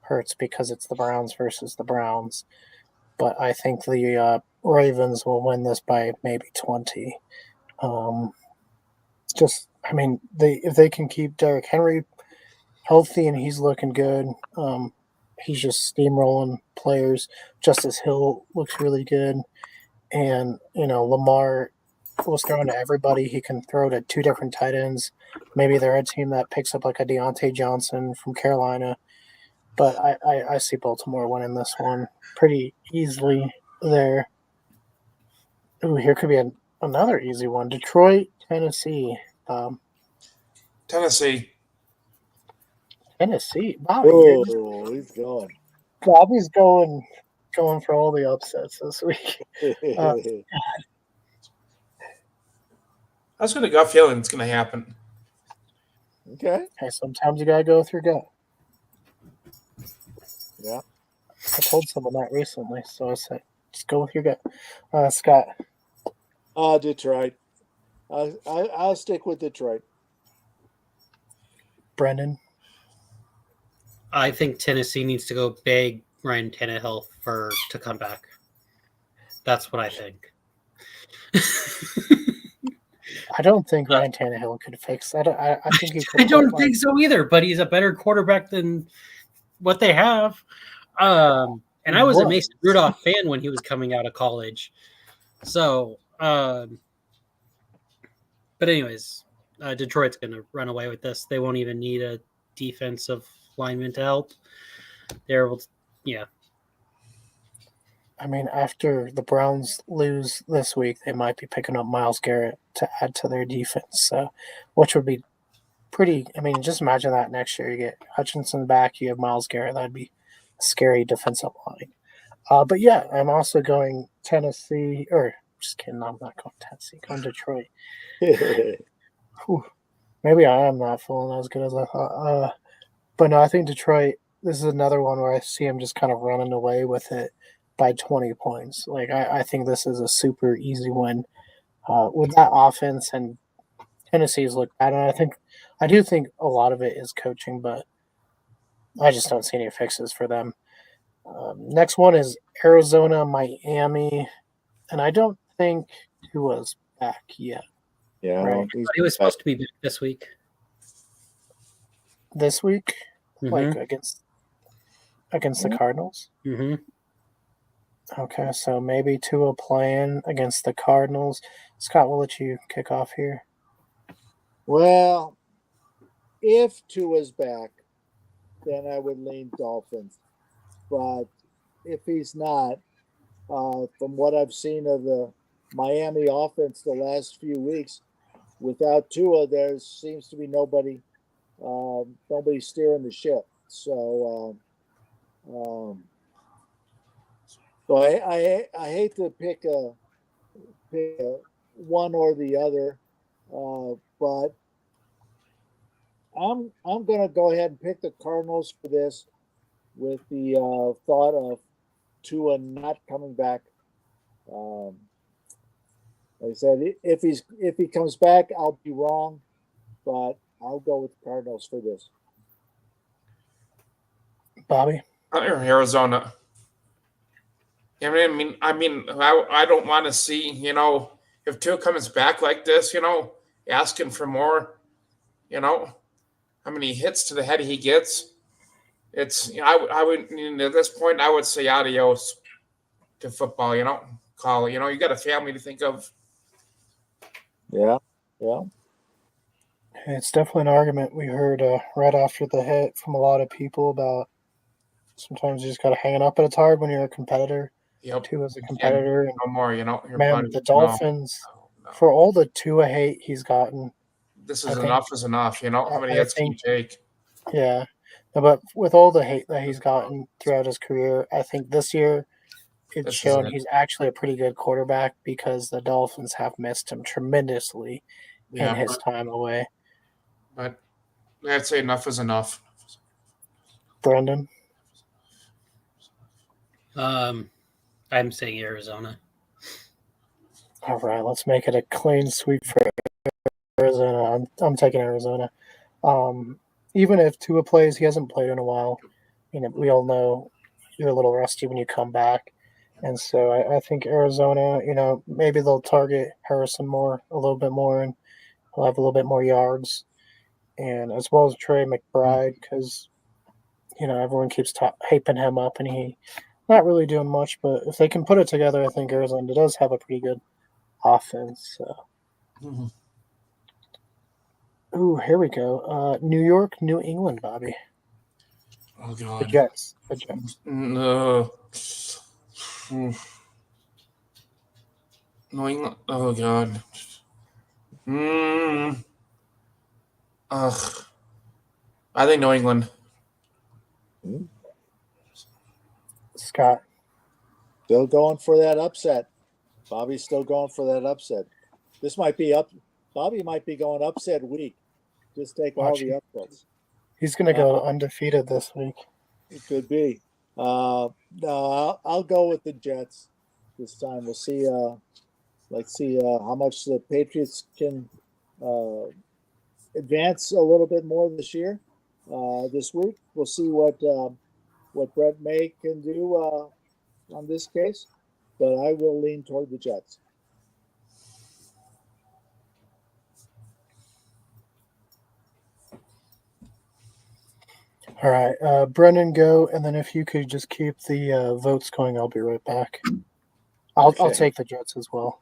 hurts because it's the Browns versus the Browns, but I think the Ravens will win this by maybe 20. If they can keep Derrick Henry healthy and he's looking good, he's just steamrolling players. Justice Hill looks really good, and Lamar was throwing to everybody. He can throw to two different tight ends. Maybe they're a team that picks up like a Deontay Johnson from Carolina. But I see Baltimore winning this one pretty easily there. Ooh, here could be another easy one. Detroit, Tennessee. Tennessee. Bobby. Oh, he's going. Bobby's going for all the upsets this week. I was going to gut feeling it's going to happen. Okay. Hey, sometimes you gotta go with your gut. Yeah. I told someone that recently, so I said, just go with your gut. Scott. Detroit. I'll stick with Detroit. Brendan. I think Tennessee needs to go beg Ryan Tannehill to come back. That's what I think. I don't think Ryan Tannehill could fix that. I think he could. I don't think so either, but he's a better quarterback than what they have. And I was a Mason Rudolph fan when he was coming out of college. So, but anyways, Detroit's going to run away with this. They won't even need a defensive lineman to help. They're able to, yeah. I mean, after the Browns lose this week, they might be picking up Myles Garrett to add to their defense, which would be pretty. I mean, just imagine that next year. You get Hutchinson back, you have Myles Garrett. That'd be a scary defensive line. But yeah, I'm also going Tennessee. Or just kidding, I'm not going Tennessee. Going Detroit. Maybe I am not feeling as good as I thought. But no, I think Detroit. This is another one where I see him just kind of running away with it by 20 points. Like I think this is a super easy win with that offense, and Tennessee's looked bad. And I do think a lot of it is coaching, but I just don't see any fixes for them. Next one is Arizona, Miami, and I don't think Tua's back yet. Yeah, I Right. don't think He was supposed to be back this week. This week, like Mm-hmm. against the Cardinals. Mm-hmm. Okay, so maybe Tua playing against the Cardinals. Scott, we'll let you kick off here. Well, if Tua's back, then I would lean Dolphins. But if he's not, from what I've seen of the Miami offense the last few weeks, without Tua, there seems to be nobody steering the ship. So, I hate to pick a one or the other, but I'm going to go ahead and pick the Cardinals for this, with the thought of Tua not coming back. Like I said, if he comes back, I'll be wrong, but I'll go with the Cardinals for this. Bobby? Arizona. I don't want to see, if Tua comes back like this, asking for more, how many hits to the head he gets. I would, at this point, I would say adios to football, call it. You got a family to think of. Yeah. It's definitely an argument we heard right after the hit from a lot of people about sometimes you just got to hang it up, but it's hard when you're a competitor. Yep. Tua is a competitor. No more, your man, buddy. the Dolphins, No. for all the Tua hate he's gotten. This is enough is enough, how many hits can you take? Yeah. But with all the hate that he's gotten throughout his career, I think this year it's shown he's actually a pretty good quarterback because the Dolphins have missed him tremendously in his time away. But I'd say enough is enough. Brendan? I'm saying Arizona. All right, let's make it a clean sweep for Arizona. I'm taking Arizona. Even if Tua plays, he hasn't played in a while. We all know you're a little rusty when you come back. And so I think Arizona, maybe they'll target Harrison a little bit more, and he'll have a little bit more yards. And as well as Trey McBride, because, everyone keeps hyping him up, and he not really doing much. But if they can put it together, I think Arizona does have a pretty good offense. So. Mm-hmm. Ooh, here we go. New York, New England, Bobby. Oh, God. The Jets. No. New England. Oh, God. Ugh. I think New England. Scott. Still going for that upset. Bobby's still going for that upset. This might be up. Bobby might be going upset week. Just take all the upsets. He's going to go undefeated this week. It could be. No, I'll go with the Jets this time. We'll see. Let's see how much the Patriots can advance a little bit more this year. This week, we'll see what Brett May can do on this case. But I will lean toward the Jets. All right, Brendan, go, and then if you could just keep the votes going, I'll be right back. I'll take the Jets as well.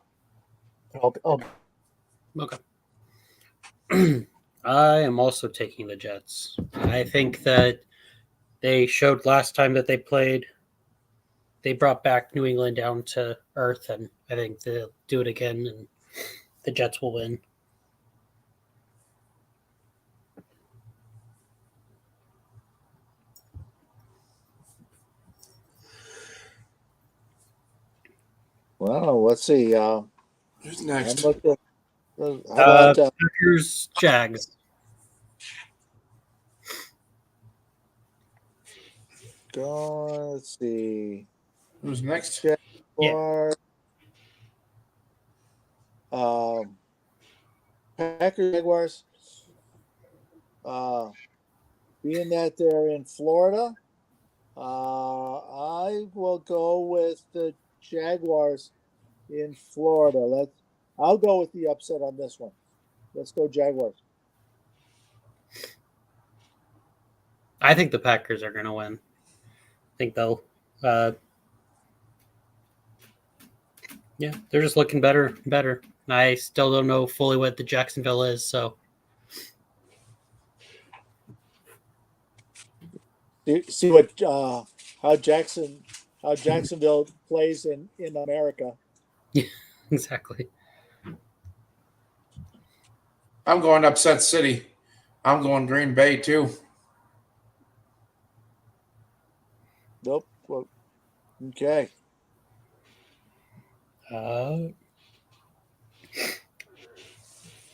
Okay. I am also taking the Jets. I think that they showed last time that they played, they brought back New England down to earth, and I think they'll do it again, and the Jets will win. Well, let's see. Who's next? How about Packers, Jags. Go. Let's see. Who's next? Jaguars. Packers, Jaguars. Being that they're in Florida, I will go with the Jaguars in Florida. I'll go with the upset on this one. Let's go Jaguars. I think the Packers are going to win. I think they'll. Yeah, they're just looking better. I still don't know fully what the Jacksonville is, so. See what how Jacksonville plays in America. Yeah, exactly. I'm going upset city. I'm going Green Bay too. Nope. Well, okay. I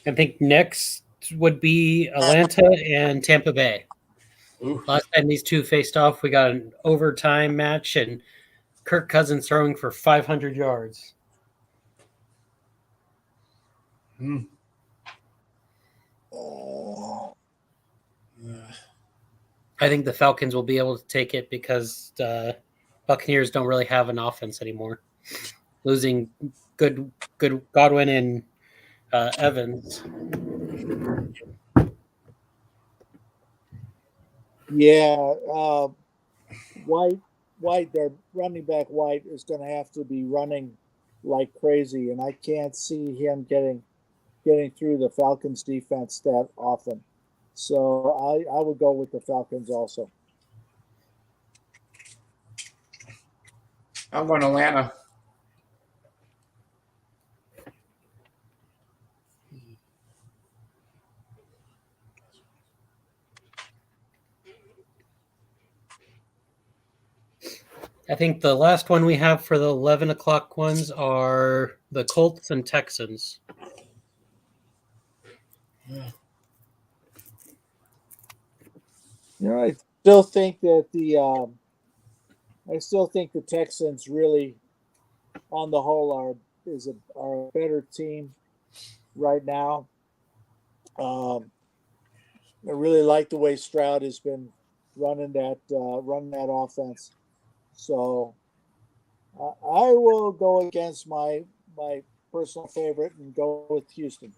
think next would be Atlanta and Tampa Bay. Ooh. Last time these two faced off, we got an overtime match and Kirk Cousins throwing for 500 yards. I think the Falcons will be able to take it because the Buccaneers don't really have an offense anymore. Losing good Godwin and Evans. Yeah, White, their running back White is going to have to be running like crazy, and I can't see him getting through the Falcons defense that often. So I would go with the Falcons also. I'm going Atlanta. I think the last one we have for the 11 o'clock ones are the Colts and Texans. You know, I still think that the Texans really, on the whole, are a better team right now. I really like the way Stroud has been running that offense. So I will go against my personal favorite and go with Houston.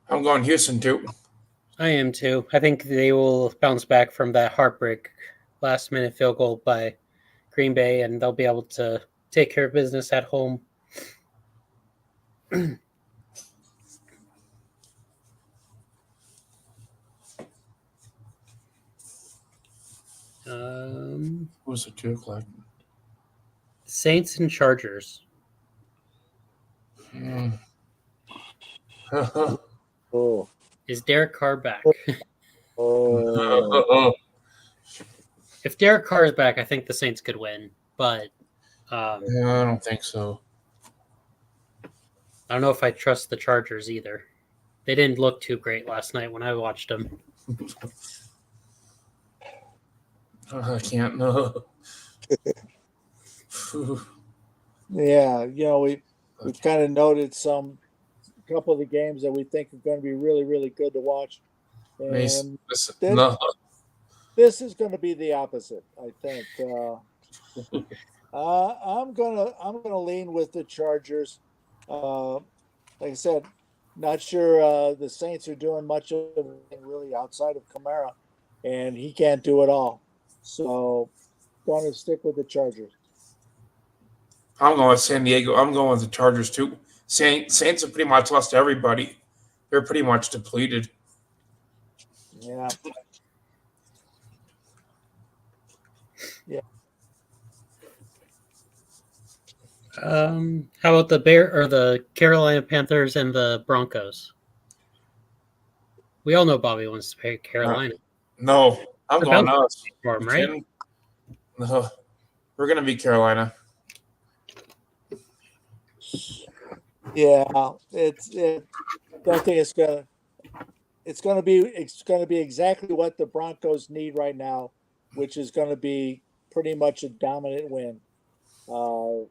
I'm going Houston too. I am too. I think they will bounce back from that heartbreak last-minute field goal by Green Bay, and they'll be able to take care of business at home. Who's the 2 o'clock? Saints and Chargers. Oh, Is Derek Carr back? oh. If Derek Carr is back, I think the Saints could win, but I don't think so. I don't know if I trust the Chargers either. They didn't look too great last night when I watched them. I can't know. Yeah, we've kind of noted a couple of the games that we think are going to be really, really good to watch, and this is going to be the opposite, I think. I'm gonna lean with the Chargers. Like I said, not sure the Saints are doing much of anything really outside of Kamara, and he can't do it all. So, going to stick with the Chargers. I'm going with San Diego. I'm going with the Chargers too. Saints have pretty much lost everybody. They're pretty much depleted. Yeah. Yeah. How about the the Carolina Panthers and the Broncos? We all know Bobby wants to pick Carolina. No, I'm going us. Right? No, we're going to beat Carolina. Yeah, don't think it's gonna. it's going to be exactly what the Broncos need right now, which is going to be pretty much a dominant win. Now,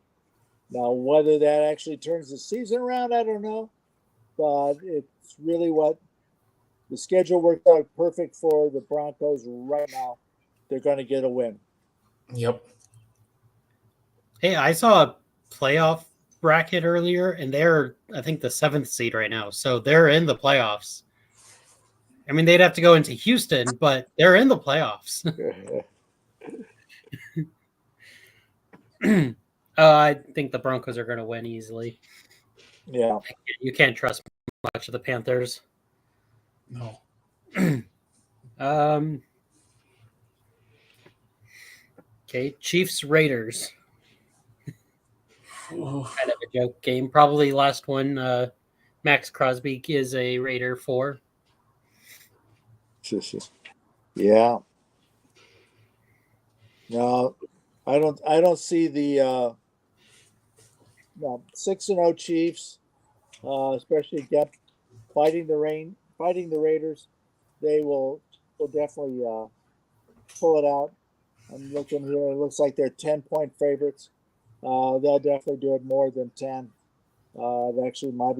whether that actually turns the season around, I don't know, but it's really what the schedule worked out perfect for the Broncos right now. They're going to get a win. Yep. Hey, I saw a playoff bracket earlier, and they're, I think, the 7th seed right now. So they're in the playoffs. I mean, they'd have to go into Houston, but they're in the playoffs. I think the Broncos are going to win easily. Yeah. You can't trust much of the Panthers. No. Okay, Chiefs Raiders. Ooh. Kind of a joke game. Probably last one. Max Crosby is a Raider for. Yeah. No, I don't see the 6-0 Chiefs, especially fighting the Raiders. They will definitely pull it out. I'm looking here. It looks like they're 10-point favorites. They'll definitely do it more than 10. They actually might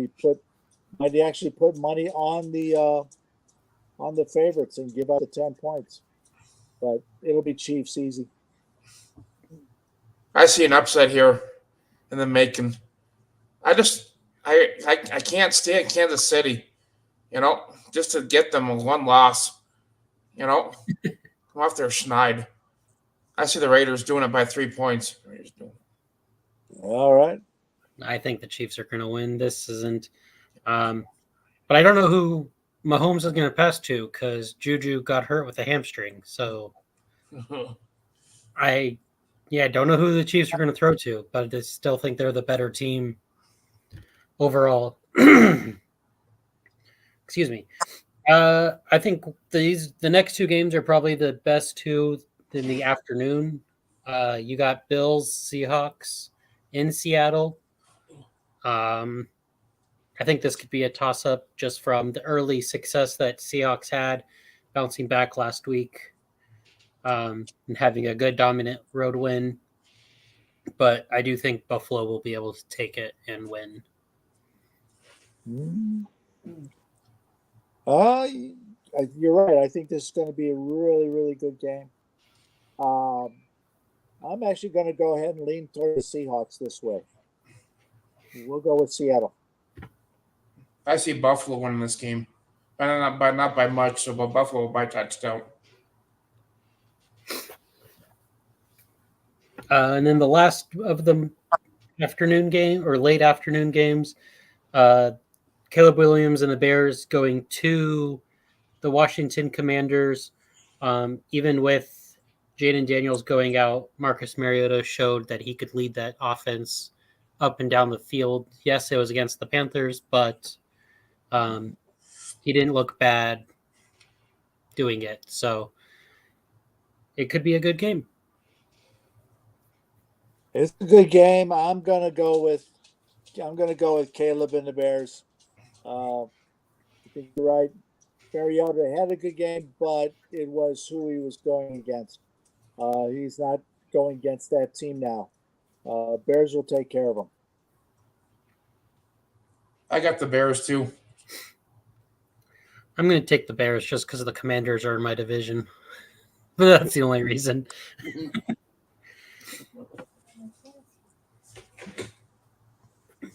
actually put money on the favorites and give out the 10 points. But it'll be Chiefs easy. I see an upset here in the making. I can't stay at Kansas City, just to get them a one loss. Come off their schneid. I see the Raiders doing it by 3 points. All right. I think the Chiefs are going to win. This isn't. But I don't know who Mahomes is going to pass to because Juju got hurt with a hamstring. So I don't know who the Chiefs are going to throw to, but I still think they're the better team overall. Excuse me. I think the next two games are probably the best two in the afternoon. You got Bills, Seahawks in Seattle. I think this could be a toss-up just from the early success that Seahawks had, bouncing back last week, and having a good dominant road win. But I do think Buffalo will be able to take it and win. You're right. I think this is going to be a really, really good game. I'm actually going to go ahead and lean toward the Seahawks this way. We'll go with Seattle. I see Buffalo winning this game, but not by much. So, but Buffalo by touchdown. And then the last of the afternoon game or late afternoon games, Caleb Williams and the Bears going to the Washington Commanders. Even with Jaden Daniels going out, Marcus Mariota showed that he could lead that offense up and down the field. Yes, it was against the Panthers, but he didn't look bad doing it. So it could be a good game. It's a good game. I'm gonna go with Caleb and the Bears. I think you're right. Mariota had a good game, but it was who he was going against. He's not going against that team now. Bears will take care of him. I got the Bears too. I'm going to take the Bears just because the Commanders are in my division. But that's the only reason.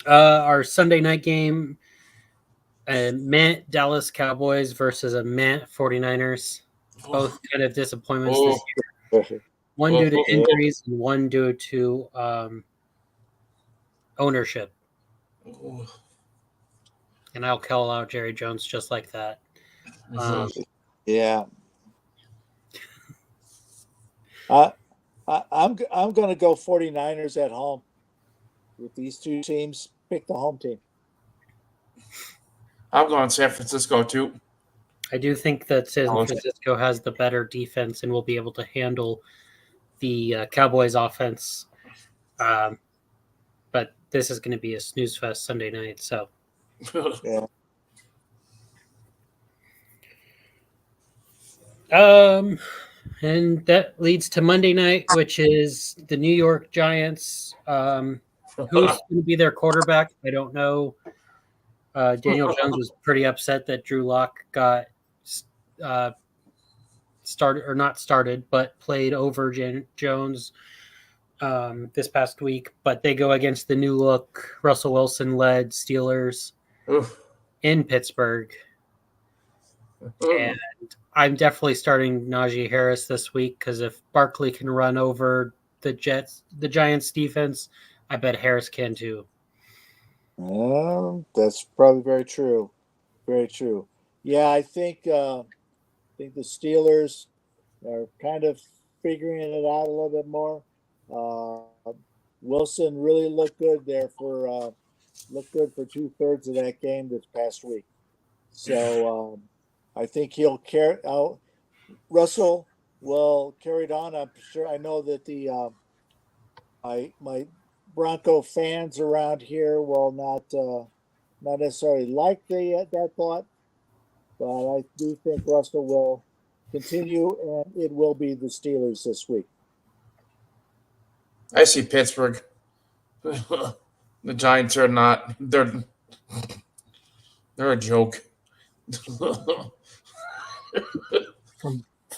Our Sunday night game, Matt Dallas Cowboys versus a Matt 49ers. Both kind of disappointments this year. One due to injuries and one due to ownership. And I'll call out Jerry Jones just like that. Yeah. I'm going to go 49ers at home. With these two teams, pick the home team. I'm going San Francisco too. I do think that San Francisco has the better defense and will be able to handle the Cowboys offense. But this is going to be a snooze fest Sunday night. So yeah. And that leads to Monday night, which is the New York Giants. Who's going to be their quarterback? I don't know. Daniel Jones was pretty upset that Drew Lock got started or not started, but played over Jones this past week. But they go against the new look Russell Wilson led Steelers in Pittsburgh. And I'm definitely starting Najee Harris this week because if Barkley can run over the Giants defense, I bet Harris can too. That's probably very true. Very true. Yeah, I think the Steelers are kind of figuring it out a little bit more. Wilson really looked good there for 2/3 of that game this past week. So I think he'll carry out. Russell will carry it on. I'm sure. I know that the my Bronco fans around here will not necessarily like that thought, but I do think Russell will continue, and it will be the Steelers this week. I see Pittsburgh. The Giants are not. They're a joke.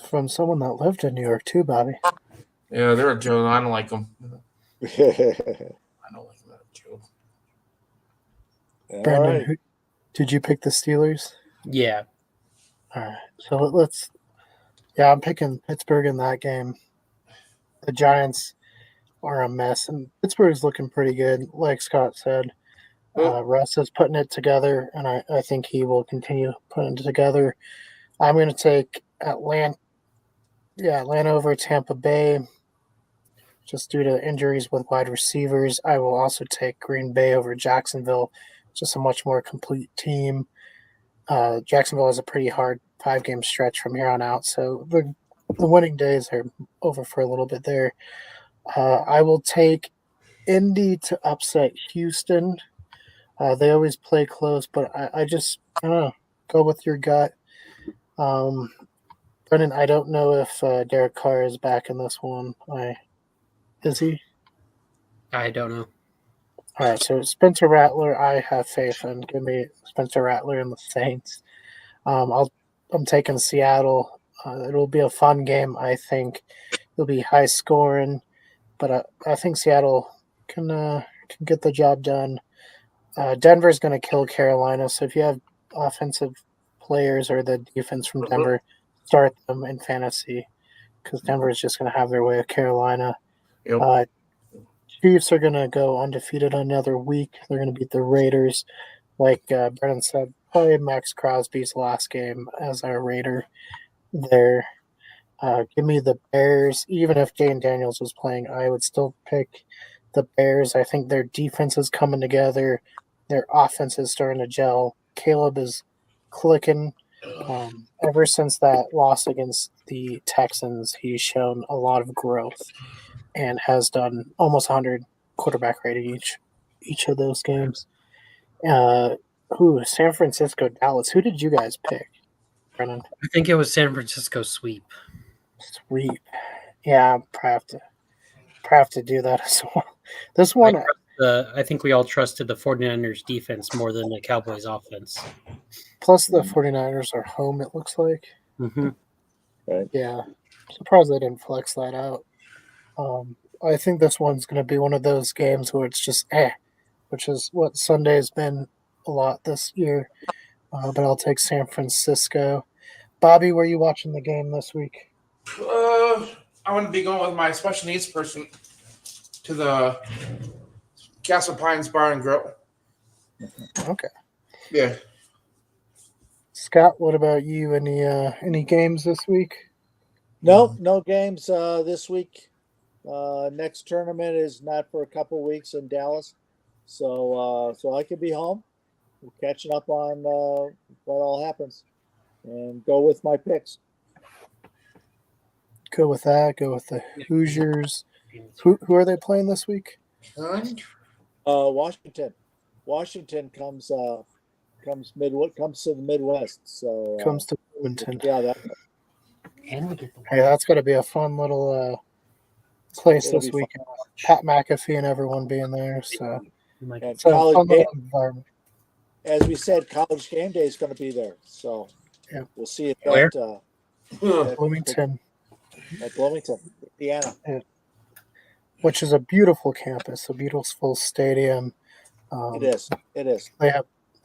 From someone that lived in New York too, Bobby. Yeah, they're a joke. I don't like them. I don't like them. They're a joke. Brandon, did you pick the Steelers? Yeah. All right. So let's. Yeah, I'm picking Pittsburgh in that game. The Giants are a mess, and Pittsburgh's looking pretty good. Like Scott said, Russ is putting it together, and I think he will continue putting it together. I'm going to take Atlanta over Tampa Bay, just due to injuries with wide receivers. I will also take Green Bay over Jacksonville, just a much more complete team. Jacksonville has a pretty hard 5-game stretch from here on out, so the winning days are over for a little bit there. I will take Indy to upset Houston. They always play close, but I don't know. Go with your gut. Brennan, I don't know if Derek Carr is back in this one. Is he? I don't know. All right, so Spencer Rattler, I have faith in. Give me Spencer Rattler and the Saints. I'm taking Seattle. It'll be a fun game. I think it'll be high scoring, but I think Seattle can get the job done. Denver's going to kill Carolina, so if you have offensive players or the defense from Denver, start them in fantasy because Denver is just going to have their way with Carolina. Yep. Chiefs are going to go undefeated another week. They're going to beat the Raiders. Like Brennan said, probably Max Crosby's last game as our Raider there. Give me the Bears. Even if Jane Daniels was playing, I would still pick the Bears. I think their defense is coming together. Their offense is starting to gel. Caleb is clicking. Ever since that loss against the Texans, he's shown a lot of growth and has done almost 100 quarterback rating each of those games. San Francisco, Dallas. Who did you guys pick, Brennan? I think it was San Francisco sweep. Sweep. Yeah, probably have to do that as well. This one, I think we all trusted the 49ers defense more than the Cowboys offense. plus the 49ers are home, it looks like. Mm-hmm. Right. Yeah. Surprised they didn't flex that out. I think this one's going to be one of those games where it's just which is what Sunday's been a lot this year. But I'll take San Francisco. Bobby, were you watching the game this week? I want to be going with my special needs person to the Castle Pines Bar and Grill. Okay. Yeah. Scott, what about you? Any games this week? No games this week. Next tournament is not for a couple weeks in Dallas, so I could be home, catching up on what all happens, and go with my picks. Go with that. Go with the Hoosiers. Who are they playing this week? Washington. Washington comes to the Midwest. So comes to Bloomington. Yeah, And we get the Hey, that's going to be a fun little place It'll this be fun. weekend. Pat McAfee and everyone being there. So we might And it's a college fun game, little environment. as we said, college game day is going to be there. So Yeah. we'll see if Where? that Bloomington, at Bloomington, Indiana. which is a beautiful campus, a beautiful stadium. It is. It is.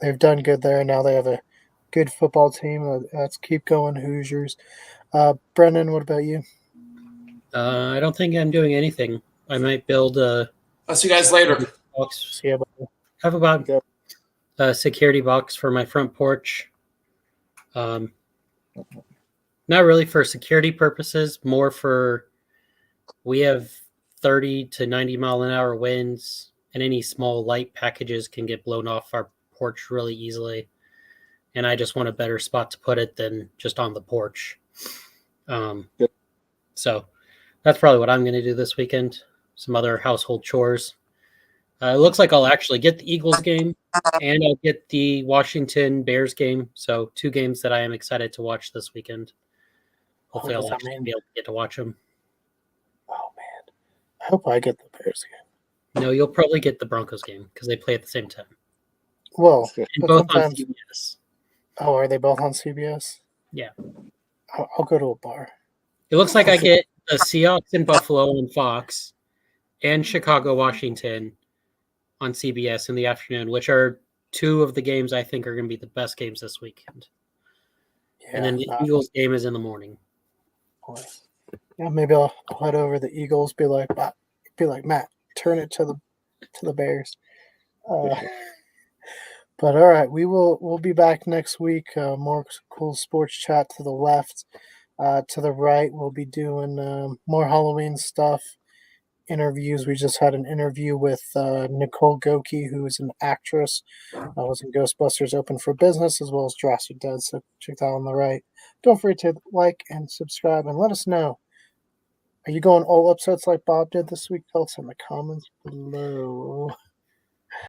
They've done good there. Now they have a good football team. Let's keep going, Hoosiers. Brendan, what about you? I don't think I'm doing anything. I might build a I'll see you guys later. box. See you about Have about Okay. a security box for my front porch. Not really for security purposes, more for we have 30 to 90 mile an hour winds, and any small light packages can get blown off our porch really easily. And I just want a better spot to put it than just on the porch. Good. So that's probably what I'm going to do this weekend. Some other household chores. It looks like I'll actually get the Eagles game and I'll get the Washington Bears game. So 2 games that I am excited to watch this weekend. Hopefully does I'll that actually mean? be able to get to watch them. Oh man, I hope I get the Bears game. No, you'll probably get the Broncos game because they play at the same time. Well, And but both on sometimes. CBS. Oh, are they both on CBS? Yeah. I'll go to a bar. It looks like I get the Seahawks in Buffalo on Fox and Chicago, Washington on CBS in the afternoon, which are 2 of the games I think are going to be the best games this weekend. Yeah, And then the Eagles game is in the morning. boy. Yeah, maybe I'll head over the Eagles. Be like Matt, turn it to the Bears. But all right, we'll be back next week. More cool sports chat to the left. To the right, we'll be doing more Halloween stuff. Interviews. We just had an interview with Nicole Goki, who is an actress. Was in Ghostbusters Open for Business as well as Jurassic Dead. So check that out on the right. Don't forget to like and subscribe and let us know. Are you going all upsets like Bob did this week? Tell us in the comments below.